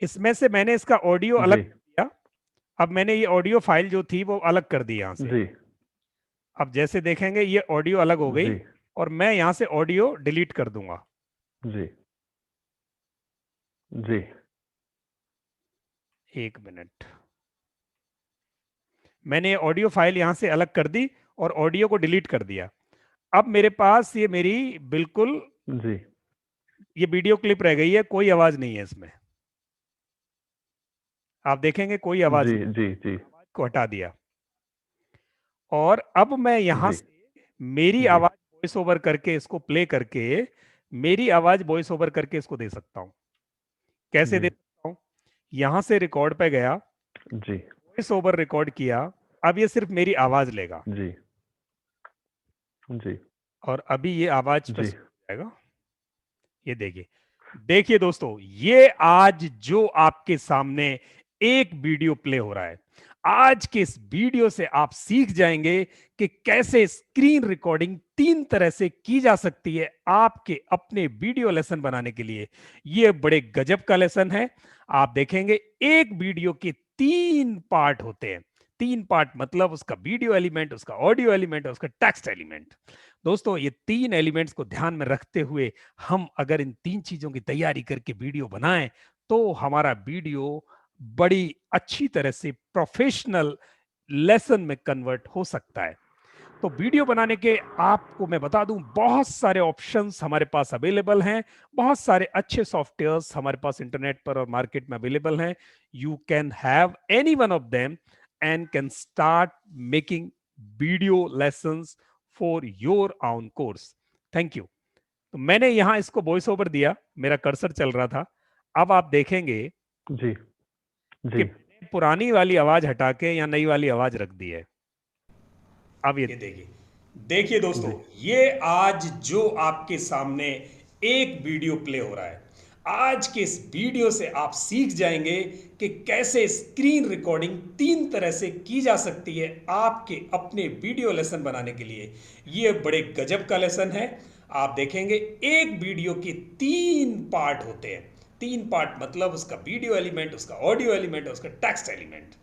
इसमें से मैंने इसका ऑडियो अलग जी कर दिया। अब मैंने ये ऑडियो फाइल जो थी वो अलग कर दी यहाँ से। जी अब जैसे देखेंगे ये ऑडियो अलग हो गई, जी और मैं यहाँ से ऑडियो डिलीट कर दूंगा। जी जी एक मिनट, मैंने ऑडियो फाइल यहां से अलग कर दी और ऑडियो को डिलीट कर दिया। अब मेरे पास ये मेरी बिल्कुल जी ये वीडियो क्लिप रह गई है, कोई आवाज नहीं है इसमें। आप देखेंगे कोई आवाज जी नहीं, जी जी आवाज को हटा दिया। और अब मैं यहां जी से मेरी जी आवाज वॉइस ओवर करके इसको प्ले करके, मेरी आवाज वॉइस ओवर करके इसको दे सकता हूं। कैसे जी दे सकता हूं? यहां से रिकॉर्ड पे गया, जी वॉइस ओवर रिकॉर्ड किया, अब ये सिर्फ मेरी आवाज लेगा, जी जी और अभी ये आवाज पे जी सुन जाएगा। ये देखिए, देखिए दोस्तों, ये आज जो आपके सामने एक वीडियो प्ले हो रहा है, आज के इस वीडियो से आप सीख जाएंगे कि कैसे स्क्रीन रिकॉर्डिंग 3 तरह से की जा सकती है आपके अपने वीडियो लेसन बनाने के लिए। ये बड़े गजब का लेसन है। आप देखेंगे एक वीडियो के 3 पार्ट होते हैं। 3 पार्ट मतलब उसका वीडियो एलिमेंट, उसका ऑडियो एलिमेंट और उसका टेक्स्ट एलिमेंट। दोस्तों, ये 3 एलिमेंट्स को ध्यान में रखते हुए हम अगर इन 3 चीजों की तैयारी करके वीडियो बनाएं, तो हमारा वीडियो बड़ी अच्छी तरह से प्रोफेशनल लेसन में कन्वर्ट हो सकता है। तो वीडियो बनाने के आपको मैं बता दूं, बहुत सारे ऑप्शंस हमारे पास अवेलेबल हैं, बहुत सारे अच्छे सॉफ्टवेयर्स हमारे पास इंटरनेट पर और मार्केट में अवेलेबल हैं। You can have any one of them and can start making video lessons for your own course. Thank you. तो मैंने यहाँ इसको वॉइस ओवर दिया, मेरा कर्सर चल रहा था। अब आप देखेंगे जी कि जी पुरानी वाली आवाज हटा के या नई वाली आवाज रख दी है। अब ये देखिए देखिए दोस्तों, ये आज जो आपके सामने एक वीडियो प्ले हो रहा है, आज के इस वीडियो से आप सीख जाएंगे कि कैसे स्क्रीन रिकॉर्डिंग 3 तरह से की जा सकती है आपके अपने वीडियो लेसन बनाने के लिए। ये बड़े गजब का लेसन है। आप देखेंगे एक वीडियो के 3 पार्ट होते हैं। 3 पार्ट मतलब उसका वीडियो एलिमेंट, उसका ऑडियो एलिमेंट और उसका टेक्स्ट एलिमेंट।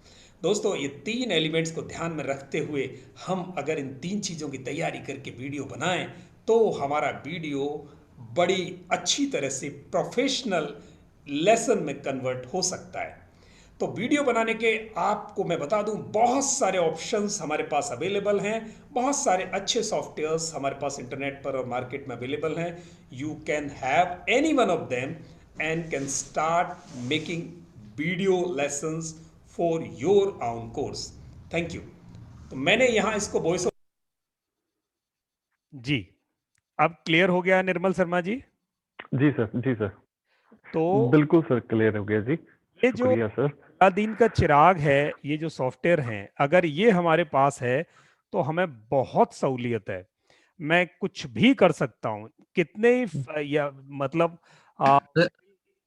दोस्तों, ये 3 एलिमेंट्स को ध्यान में रखते हुए हम अगर इन 3 चीज़ों की तैयारी करके वीडियो बनाएं तो हमारा वीडियो बड़ी अच्छी तरह से प्रोफेशनल लेसन में कन्वर्ट हो सकता है। तो वीडियो बनाने के आपको मैं बता दूं, बहुत सारे ऑप्शंस हमारे पास अवेलेबल हैं, बहुत सारे अच्छे सॉफ्टवेयर्स हमारे पास इंटरनेट पर और मार्केट में अवेलेबल हैं। You can have any one of them and can start making video lessons for your own course. Thank you. तो मैंने यहां इसको वॉइस जी, अब क्लियर हो गया निर्मल शर्मा जी? जी सर, जी सर, तो बिल्कुल सर, क्लियर हो गया जी। ये जो शुक्रिया सर। अलादीन का चिराग है, ये जो सॉफ्टवेयर हैं, अगर ये हमारे पास है तो हमें बहुत सहूलियत है। मैं कुछ भी कर सकता हूँ, कितने ही या मतलब सर,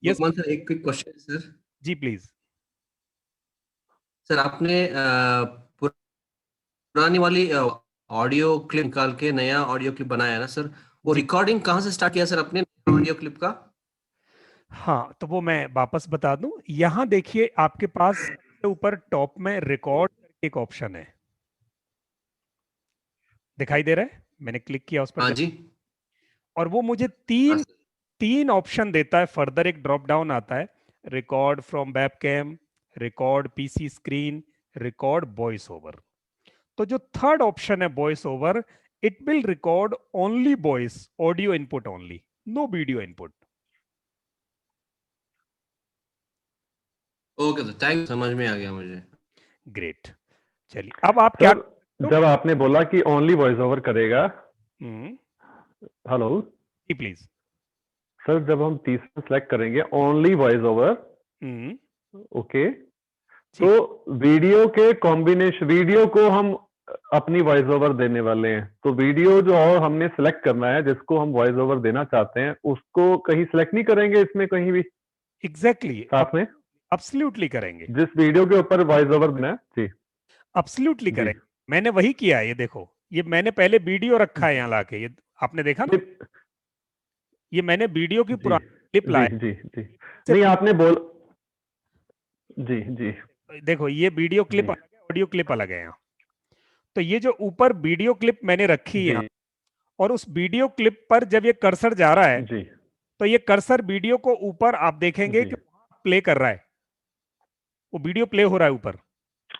यस लोकमान सर, एक क्विक क्वेश्चन सर। जी प्लीज। सर, आपने पुरानी वाली ऑडियो क्लिप निकाल के नया ऑडियो क्लिप बनाया ना सर, वो रिकॉर्डिंग कहाँ से स्टार्ट किया सर अपने ऑडियो क्लिप का? हाँ, तो वो मैं वापस बता दूं। यहाँ देखिए, आपके पास ऊपर टॉप में रिकॉर्ड एक ऑप्शन है, दिखाई दे रहा है? मैंने क्लिक किया उस पर। हाँ जी। और वो मुझे हाँ सर। तीन ऑप्शन देता है। फर्दर एक ड्रॉप डाउन आता है, record from webcam, record PC screen, record voice over. तो जो थर्ड ऑप्शन है voice over, it will record only voice, audio input only, no video input. Okay sir, thank, समझ में आ गया मुझे। ग्रेट। चलिए, अब आप क्या सर, जब आपने बोला कि ओनली वॉइस ओवर करेगा, हेलो जी प्लीज। सर, जब हम तीसरा सेलेक्ट करेंगे ओनली वॉइस ओवर, ओके, तो वीडियो के कॉम्बिनेशन, वीडियो को हम अपनी वॉइस ओवर देने वाले हैं। तो वीडियो जो और हमने सेलेक्ट करना है, जिसको हम वॉइस ओवर देना चाहते हैं, उसको कहीं सेलेक्ट नहीं करेंगे इसमें कहीं भी? एग्जैक्टली, साथ में एब्सोल्युटली करेंगे। जिस वीडियो के ऊपर वॉइस ओवर देना है जी, एब्सोल्युटली करेंगे। मैंने वही किया है। ये देखो, ये मैंने पहले वीडियो रखा है यहाँ लाके, ये आपने देखा ना, ये मैंने वीडियो की पुरानी क्लिप लाया। जी जी जी, नहीं आपने बोल, जी जी, देखो ये वीडियो क्लिप अलग है, ऑडियो क्लिप अलग है यहाँ। तो ये जो ऊपर वीडियो क्लिप मैंने रखी है यहाँ, और उस वीडियो क्लिप पर जब ये कर्सर जा रहा है जी, तो ये कर्सर वीडियो को ऊपर आप देखेंगे कि प्ले कर रहा है, वो वीडियो प्ले हो रहा है ऊपर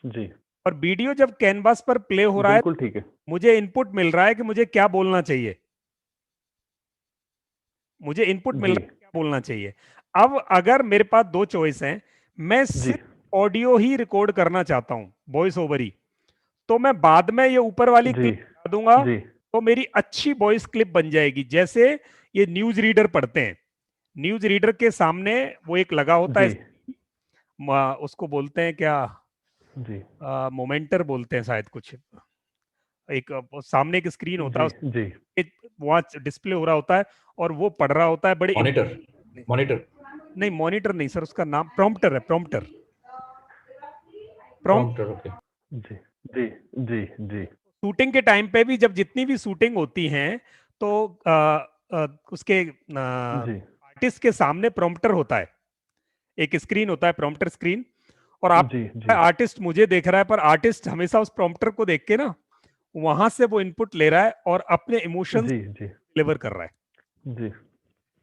जी। और वीडियो जब कैनवास पर प्ले हो रहा है, बिल्कुल ठीक है, मुझे इनपुट मिल रहा है कि मुझे क्या बोलना चाहिए, मुझे इनपुट मिल रहा है क्या बोलना चाहिए। अब अगर मेरे पास दो चॉइस हैं, मैं सिर्फ ऑडियो ही रिकॉर्ड करना चाहता हूं, वॉइस ओवर ही, तो मैं बाद में ये ऊपर वाली क्लिप लगा दूंगा, तो मेरी अच्छी वॉइस क्लिप बन जाएगी। जैसे ये न्यूज रीडर पढ़ते हैं, न्यूज रीडर के सामने वो एक लगा होता है, उसको बोलते हैं क्या, मोमेंटर बोलते हैं शायद, कुछ एक सामने एक स्क्रीन होता है, वहां डिस्प्ले हो रहा होता है और वो पढ़ रहा होता है। बड़े मॉनिटर नहीं, मॉनिटर नहीं सर, उसका नाम प्रॉम्प्टर है, प्रॉम्प्टर। ओके। जी जी जी जी। शूटिंग के टाइम पे भी, जब जितनी भी शूटिंग होती हैं, तो उसके आर्टिस्ट के सामने प्रॉम्प्टर होता है, एक स्क्रीन होता है, प्रॉम्प्टर स्क्रीन, और आप आर्टिस्ट मुझे देख रहा है, पर आर्टिस्ट हमेशा उस प्रॉम्प्टर को देख के ना वहां से वो इनपुट ले रहा है और अपने इमोशंस डिलीवर कर रहा है। जी,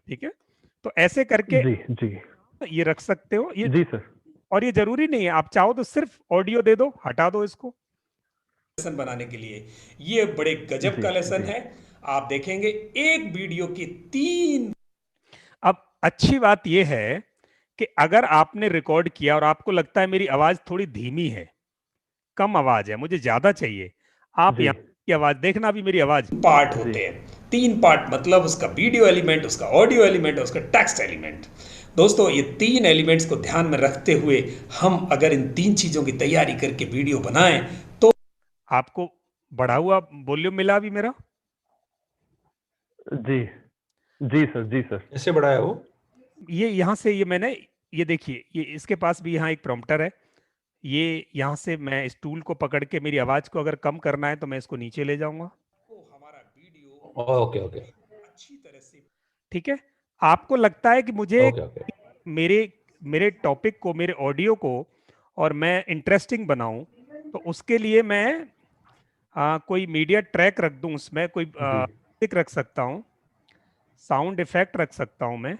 ठीक है, तो ऐसे करके ये रख सकते हो ये। जी सर। और ये जरूरी नहीं है, आप चाहो तो सिर्फ ऑडियो दे दो, हटा दो इसको। लेसन बनाने के लिए ये बड़े गजब का लेसन है। आप देखेंगे एक वीडियो की 3। अब अच्छी बात यह है कि अगर आपने रिकॉर्ड किया और आपको लगता है मेरी आवाज थोड़ी धीमी है, कम आवाज है, मुझे ज्यादा चाहिए, आप यहाँ की आवाज देखना, अभी मेरी आवाज पार्ट होते हैं। तीन पार्ट मतलब उसका वीडियो एलिमेंट, उसका ऑडियो एलिमेंट और उसका टेक्स्ट एलिमेंट। दोस्तों ये तीन एलिमेंट्स को ध्यान में रखते हुए हम अगर इन तीन चीजों की तैयारी करके वीडियो बनाएं तो आपको बढ़ा हुआ वॉल्यूम मिला अभी मेरा? जी जी सर, जी सर। कैसे बढ़ाया वो? ये यहाँ से ये मैंने ये देखिए, ये इसके पास भी यहाँ एक प्रॉम्प्टर है। ये यहाँ से मैं इस टूल को पकड़ के मेरी आवाज को अगर कम करना है तो मैं इसको नीचे ले जाऊंगा। हमारा वीडियो ओके ओके अच्छी तरह से, ठीक है। आपको लगता है कि मुझे ओके ओके मेरे मेरे टॉपिक को, मेरे ऑडियो को और मैं इंटरेस्टिंग बनाऊं, तो उसके लिए मैं कोई मीडिया ट्रैक रख दूं, उसमें कोई म्यूजिक रख सकता हूं, साउंड इफेक्ट रख सकता हूं मैं।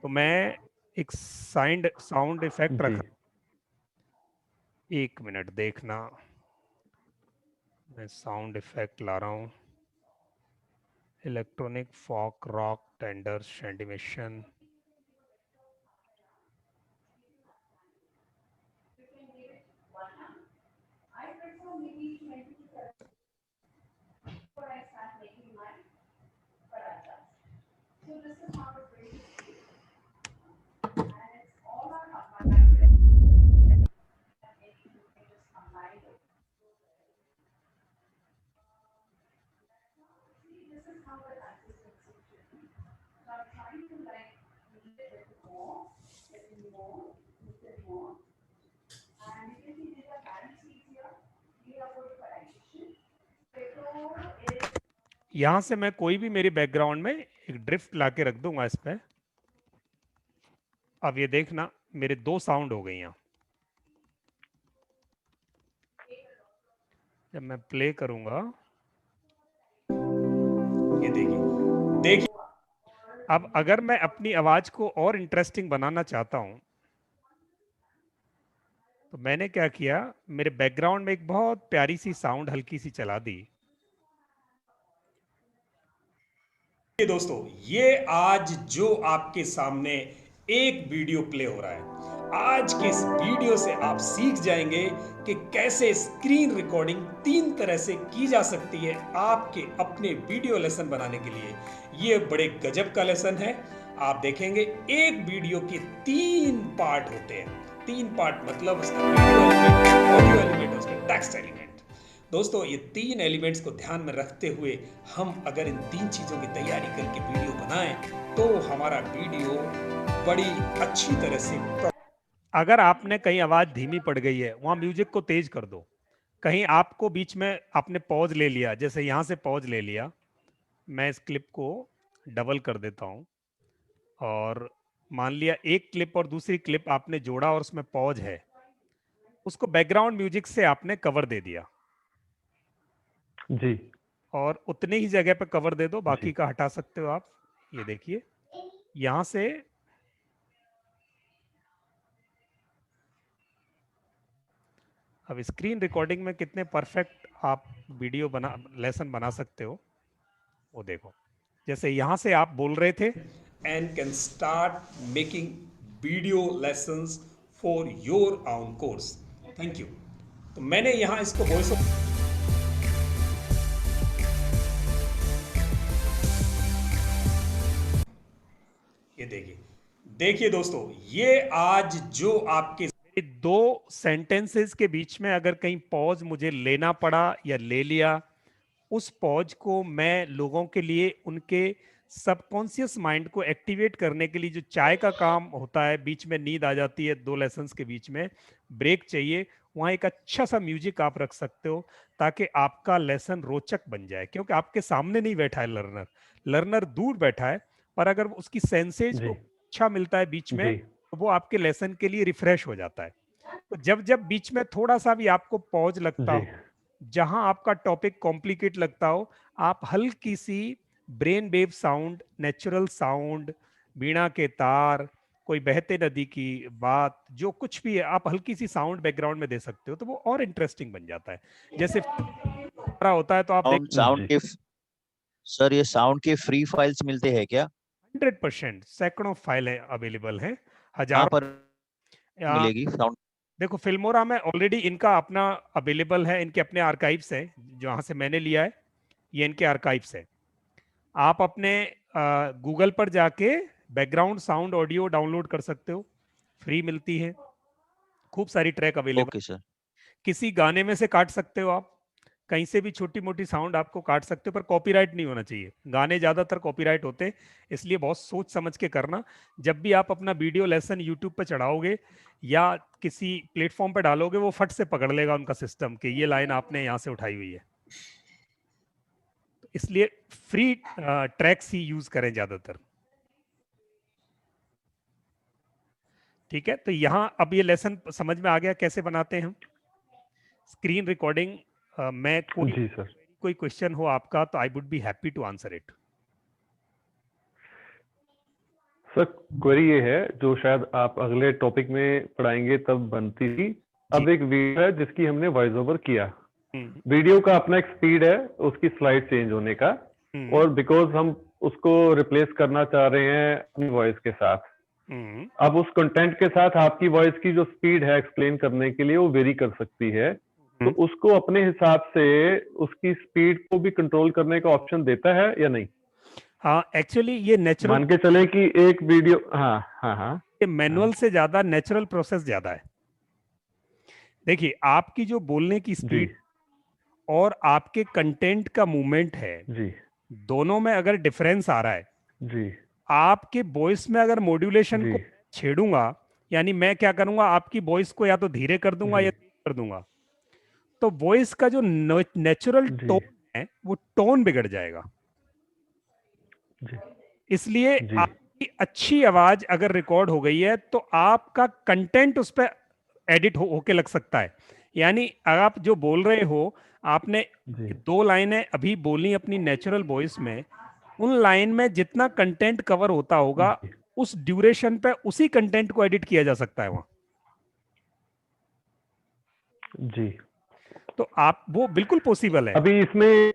तो मैं एक साउंड इफेक्ट रख, एक मिनट देखना, मैं साउंड इफेक्ट ला रहा हूँ। Electronic folk rock tender animation, यहां से मैं कोई भी मेरे बैकग्राउंड में एक ड्रिफ्ट लाके रख दूंगा इस पे। अब ये देखना मेरे दो साउंड हो गई यहाँ। जब मैं प्ले करूंगा, ये देखिए अब अगर मैं अपनी आवाज को और इंटरेस्टिंग बनाना चाहता हूं तो मैंने क्या किया, मेरे बैकग्राउंड में एक बहुत प्यारी सी साउंड हल्की सी चला दी। दोस्तों ये आज जो आपके सामने एक वीडियो प्ले हो रहा है, आज के इस वीडियो से आप सीख जाएंगे कि कैसे स्क्रीन रिकॉर्डिंग तीन तरह से की जा सकती है आपके अपने वीडियो लेसन बनाने के लिए। ये बड़े गजब का लेसन है। आप देखेंगे एक वीडियो के तीन पार्ट होते हैं। तीन पार्ट मतलब उसका वीडियो एलिमेंट, ऑडियो एलिमेंट, उसका टेक्स्ट एलिमेंट। दोस्तों ये तीन एलिमेंट्स को ध्यान में रखते हुए हम अगर इन तीन चीजों की तैयारी करके वीडियो बनाएं तो हमारा वीडियो बड़ी अच्छी तरह से। अगर आपने कहीं आवाज धीमी पड़ गई है, वहां म्यूजिक को तेज कर दो। कहीं आपको बीच में आपने पॉज ले लिया, जैसे यहां से पॉज ले लिया, मैं इस क्लिप को डबल कर देता हूं और मान लिया एक क्लिप और दूसरी क्लिप आपने जोड़ा और उसमें पॉज है, उसको बैकग्राउंड म्यूजिक से आपने कवर दे दिया जी, और उतने ही जगह पे कवर दे दो, बाकी का हटा सकते हो आप। ये देखिए यहां से अब स्क्रीन रिकॉर्डिंग में कितने परफेक्ट आप वीडियो लेसन बना सकते हो वो देखो। जैसे यहां से आप बोल रहे थे, and can start making video lessons for your own course. Thank you. तो मैंने यहाँ इसको वॉइस ये देखिए दोस्तों ये आज जो आपके दो सेंटेंसेस के बीच में अगर कहीं पॉज मुझे लेना पड़ा या ले लिया, उस पॉज को मैं लोगों के लिए उनके सबकॉन्शियस माइंड को एक्टिवेट करने के लिए, जो चाय का काम होता है, बीच में नींद आ जाती है, दो लेसन्स के बीच में ब्रेक चाहिए, वहां एक अच्छा सा म्यूजिक आप रख सकते हो ताकि आपका लेसन रोचक बन जाए। क्योंकि आपके सामने नहीं बैठा है लर्नर दूर बैठा है, पर अगर उसकी सेंसेज को अच्छा मिलता है बीच में तो वो आपके लेसन के लिए रिफ्रेश हो जाता है। तो जब जब बीच में थोड़ा सा भी आपको पॉज लगता हो, जहां आपका टॉपिक कॉम्प्लिकेट लगता हो, आप हल्की सी brain wave sound, natural sound, बीणा के तार, कोई बहते नदी की बात, जो कुछ भी है, आप हल्की सी साउंड बैकग्राउंड में दे सकते हो तो वो और इंटरेस्टिंग बन जाता है। जैसे होता है तो आप साउंड के सर, ये साउंड के फ्री फाइल्स मिलते हैं क्या? 100% सैकड़ों फाइलें अवेलेबल हैं, हजार पर मिलेगी साउंड। देखो फिल्मोरा में ऑलरेडी इनका अपना अवेलेबल है, इनके अपने आर्काइव्स हैं, जहां से मैंने लिया है, ये इनके आर्काइव्स है। आप अपने गूगल पर जाके बैकग्राउंड साउंड ऑडियो डाउनलोड कर सकते हो, फ्री मिलती है, खूब सारी ट्रैक अवेलेबल। Okay sir. किसी गाने में से काट सकते हो आप, कहीं से भी छोटी मोटी साउंड आपको काट सकते हो, पर कॉपीराइट नहीं होना चाहिए। गाने ज्यादातर कॉपीराइट होते हैं, इसलिए बहुत सोच समझ के करना। जब भी आप अपना वीडियो लेसन यूट्यूब पे चढ़ाओगे या किसी प्लेटफॉर्म पे डालोगे, वो फट से पकड़ लेगा उनका सिस्टम कि ये लाइन आपने यहाँ से उठाई हुई है। इसलिए फ्री ट्रैक्स ही यूज करें ज्यादातर। ठीक है, तो यहाँ अब ये लेसन समझ में आ गया कैसे बनाते हैं हम स्क्रीन रिकॉर्डिंग। मैं जी सर। कोई क्वेश्चन हो आपका तो I would be happy to answer it. Sir query ये है जो शायद आप अगले टॉपिक में पढ़ाएंगे तब बनती थी। अब एक वीडियो है जिसकी हमने वॉइस ओवर किया, वीडियो का अपना एक स्पीड है उसकी स्लाइड चेंज होने का, और बिकॉज हम उसको रिप्लेस करना चाह रहे हैं अपनी वॉइस के साथ। अब उस कंटेंट के साथ आपकी वॉइस की जो स्पीड है एक्सप्लेन करने के लिए वो वेरी कर सकती है, तो उसको अपने हिसाब से उसकी स्पीड को भी कंट्रोल करने का ऑप्शन देता है या नहीं? हाँ, एक्चुअली ये नेचुरल, मान के चले कि एक वीडियो, हाँ, ये मैनुअल से ज्यादा नेचुरल प्रोसेस ज्यादा है। देखिए, आपकी जो बोलने की स्पीड और आपके कंटेंट का मूवमेंट है जी, दोनों में अगर डिफरेंस आ रहा है जी, आपके वॉइस में अगर मॉड्यूलेशन को छेड़ूंगा, यानी मैं क्या करूंगा, आपकी वॉइस को या तो धीरे कर दूंगा या तेज कर दूंगा, तो वॉइस का जो नेचुरल टोन है वो टोन बिगड़ जाएगा। इसलिए आपकी अच्छी आवाज अगर रिकॉर्ड हो गई है तो आपका कंटेंट उस पर एडिट होके लग सकता है। यानी आप जो बोल रहे हो, आपने 2 लाइनें अभी बोली अपनी नेचुरल वॉइस में, उन लाइन में जितना कंटेंट कवर होता होगा उस ड्यूरेशन पे उसी कंटेंट को एडिट किया जा सकता है वहां। जी, तो आप वो बिल्कुल पॉसिबल है, अभी इसमें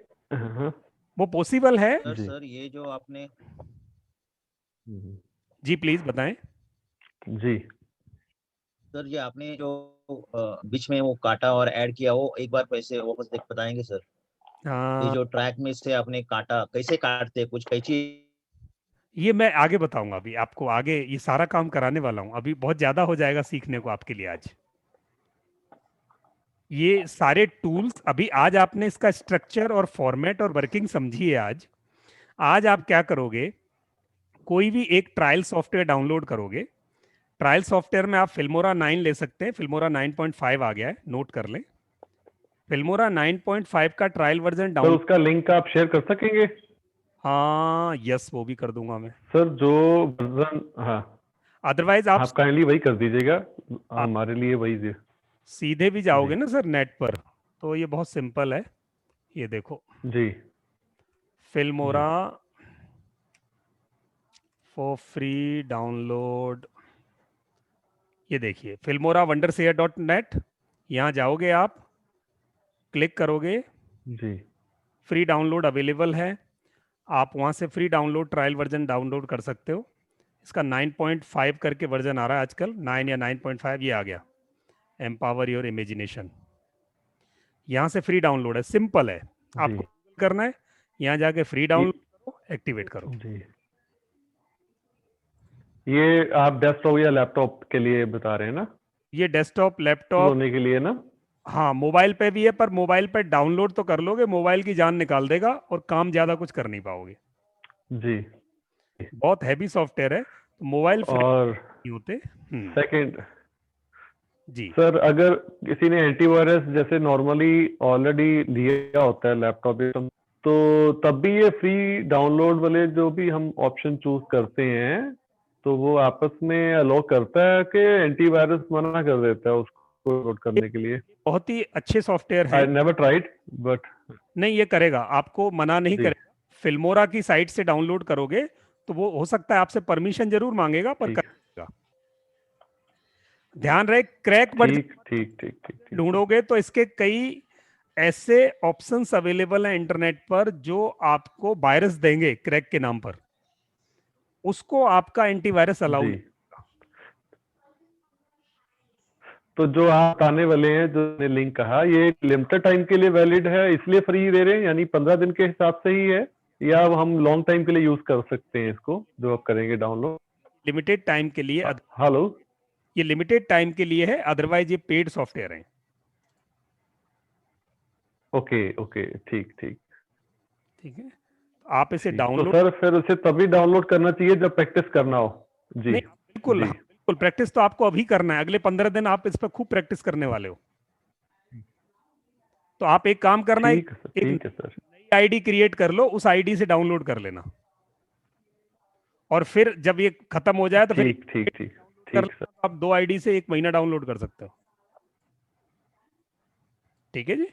वो पॉसिबल है। सर ये जो आपने जी प्लीज बताएं। जी सर, ये आपने जो बीच में वो काटा और ऐड किया, वो एक बार पैसे वापस देख बताएंगे सर? ये जो ट्रैक में से आपने काटा, कैसे काटते, कुछ कैची? ये मैं आगे बताऊंगा, अभी आपको आगे ये सारा काम कराने वाला हूं, अभी बहुत ज्यादा हो जाएगा सीखने को आपके लिए आज। ये सारे टूल्स अभी आज आपने इसका स्ट्रक्चर और फॉर्मेट और वर्किंग समझी है। आज आप क्या करोगे, कोई भी एक ट्रायल सॉफ्टवेयर डाउनलोड करोगे। ट्रायल सॉफ्टवेयर में आप फिल्मोरा 9 ले सकते हैं, फिल्मोरा 9.5 आ गया है, नोट कर लें। फिल्मोरा 9.5 का ट्रायल वर्जन सर डाउन, उसका लिंक आप शेयर कर सकेंगे? हाँ यस, वो भी कर दूंगा मैं सर जो वर्जन, हाँ अदरवाइज आप काइंडली वही कर दीजिएगा, हमारे लिए वही सीधे भी जाओगे ना सर नेट पर, तो ये बहुत सिंपल है। ये देखो जी, फिल्मोरा फॉर फ्री डाउनलोड, ये देखिए फिल्मोरा wondershare.net, यहाँ जाओगे आप, क्लिक करोगे, जी, फ्री डाउनलोड अवेलेबल है, आप वहाँ से free download trial version download कर सकते हो। इसका 9.5 करके वर्जन आ रहा है आजकल, 9 या 9.5 ये आ गया, एम्पावर योर इमेजिनेशन। यहाँ से फ्री डाउनलोड है, सिंपल है, आपको करना है यहाँ जाके फ्री डाउनलोड करो, एक्टिवेट करो। जी। ये आप डेस्कटॉप या लैपटॉप के लिए बता रहे हैं ना? ये डेस्कटॉप लैपटॉप होने के लिए ना? हाँ, मोबाइल पे भी है, पर मोबाइल पे डाउनलोड तो कर लोगे, मोबाइल की जान निकाल देगा और काम ज्यादा कुछ कर नहीं पाओगे। जी, बहुत हैवी सॉफ्टवेयर है, तो मोबाइल और नहीं होते। सेकंड जी सर, अगर किसी ने एंटीवायरस जैसे नॉर्मली ऑलरेडी लिया होता है लैपटॉप पे, तो तब भी ये फ्री डाउनलोड वाले जो भी हम ऑप्शन चूज करते हैं तो वो आपस में अलाउ करता है कि एंटीवायरस मना कर देता है उसको डाउनलोड करने के लिए? बहुत ही अच्छे सॉफ्टवेयर है। आई नेवर ट्राइड बट नहीं, ये करेगा, आपको मना नहीं करेगा। फिल्मोरा की साइट से डाउनलोड करोगे तो वो हो सकता है आपसे परमिशन जरूर मांगेगा, पर करेगा। ध्यान रहे, क्रैक वर्जन ठीक ढूंढोगे तो इसके कई ऐसे ऑप्शंस अवेलेबल हैं इंटरनेट पर जो आपको वायरस देंगे क्रैक के नाम पर, उसको आपका एंटीवायरस अलाउ। तो जो आप आने वाले हैं, जो लिंक कहा, ये लिमिटेड टाइम के लिए वैलिड है इसलिए फ्री दे रहे हैं, यानी 15 दिन के हिसाब से ही है या हम लॉन्ग टाइम के लिए यूज कर सकते हैं इसको, जो आप करेंगे डाउनलोड? लिमिटेड टाइम के लिए, हेलो, ये लिमिटेड टाइम के लिए है, अदरवाइज ये पेड सॉफ्टवेयर है। ओके ओके, ठीक ठीक ठीक है, आप इसे ठीक। तो डाउनलोड, सर फिर उसे तभी डाउनलोड करना चाहिए जब प्रैक्टिस करना हो? जी नहीं बिल्कुल, जी हाँ, बिल्कुल प्रैक्टिस तो आपको अभी करना है, अगले 15 दिन आप इस पर खूब प्रैक्टिस करने वाले हो। तो आप एक काम करना, ठीक है सर, एक ठीक है सर। नई आईडी क्रिएट कर लो, उस आईडी से डाउनलोड कर लेना, और फिर जब ये खत्म हो जाए तो फिर ठीक ठीक ठीक कर ठीक सर। आप 2 आईडी से 1 महीना डाउनलोड कर सकते हो। ठीक है जी,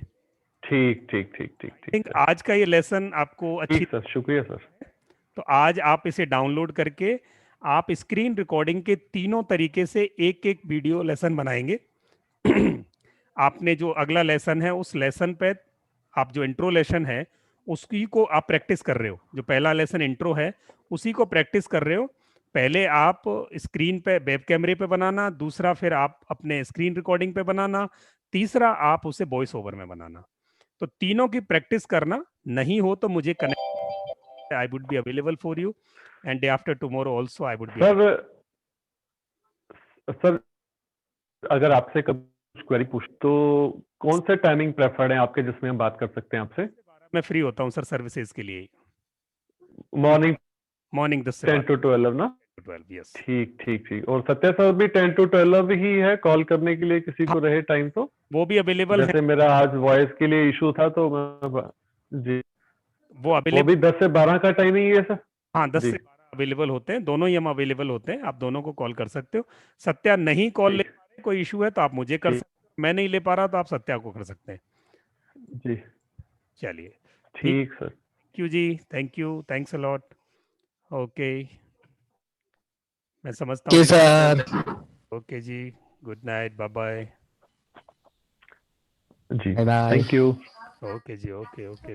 ठीक ठीक ठीक ठीक ठीक थिंक सर। आज का ये लेसन आपको अच्छी, ठीक सर, शुक्रिया सर। तो आज आप इसे डाउनलोड करके आप स्क्रीन रिकॉर्डिंग के तीनों तरीके से एक एक वीडियो लेसन बनाएंगे। आपने जो अगला लेसन है, उस लेसन पे आप जो इंट्रो लेसन है उसकी को आप प्रैक्टिस कर रहे हो, जो पहला लेसन इंट्रो है उसी को प्रैक्टिस कर रहे हो। पहले आप स्क्रीन पे वेब कैमरे पे बनाना, दूसरा फिर आप अपने स्क्रीन रिकॉर्डिंग पे बनाना, तीसरा आप उसे वॉइस ओवर में बनाना। तो तीनों की प्रैक्टिस करना, नहीं हो तो मुझे connect, I would be available for you, and day after tomorrow also I would B. Sir अगर आपसे कुछ क्वेरी पूछ, तो कौन से टाइमिंग प्रेफर्ड है आपके जिसमें हम बात कर सकते हैं आपसे? मैं फ्री होता हूँ सर सर्विसेज के लिए। मॉर्निंग 10 से 10 to 12 ना? 12, यस। ठीक ठीक ठीक। और सत्या सर भी 10 to 12 ही है कॉल करने के लिए, किसी को रहे टाइम तो? वो भी अवेलेबल है, जैसे मेरा आज वॉइस के लिए इशू था तो मैं जी, वो वो भी 10 से 12 का टाइमिंग है सर? हाँ 10 जी से 12 अवेलेबल होते हैं, दोनों ही हम अवेलेबल होते हैं, आप दोनों को कॉल कर सकते हो। सत्या नहीं कॉल ले ठीक पा रहे, कोई इशू है तो आप मुझे कर ठीक सकते हो, मैं नहीं ले पा रहा तो आप सत्या को कर सकते हैं। जी चलिए ठीक सर। थैंक यू जी, thank you, thanks a lot. Okay, मैं समझता हूँ। सर। ओके जी, गुड नाइट, बाय बाय। जी bye bye. Thank you. Okay जी, ओके ओके।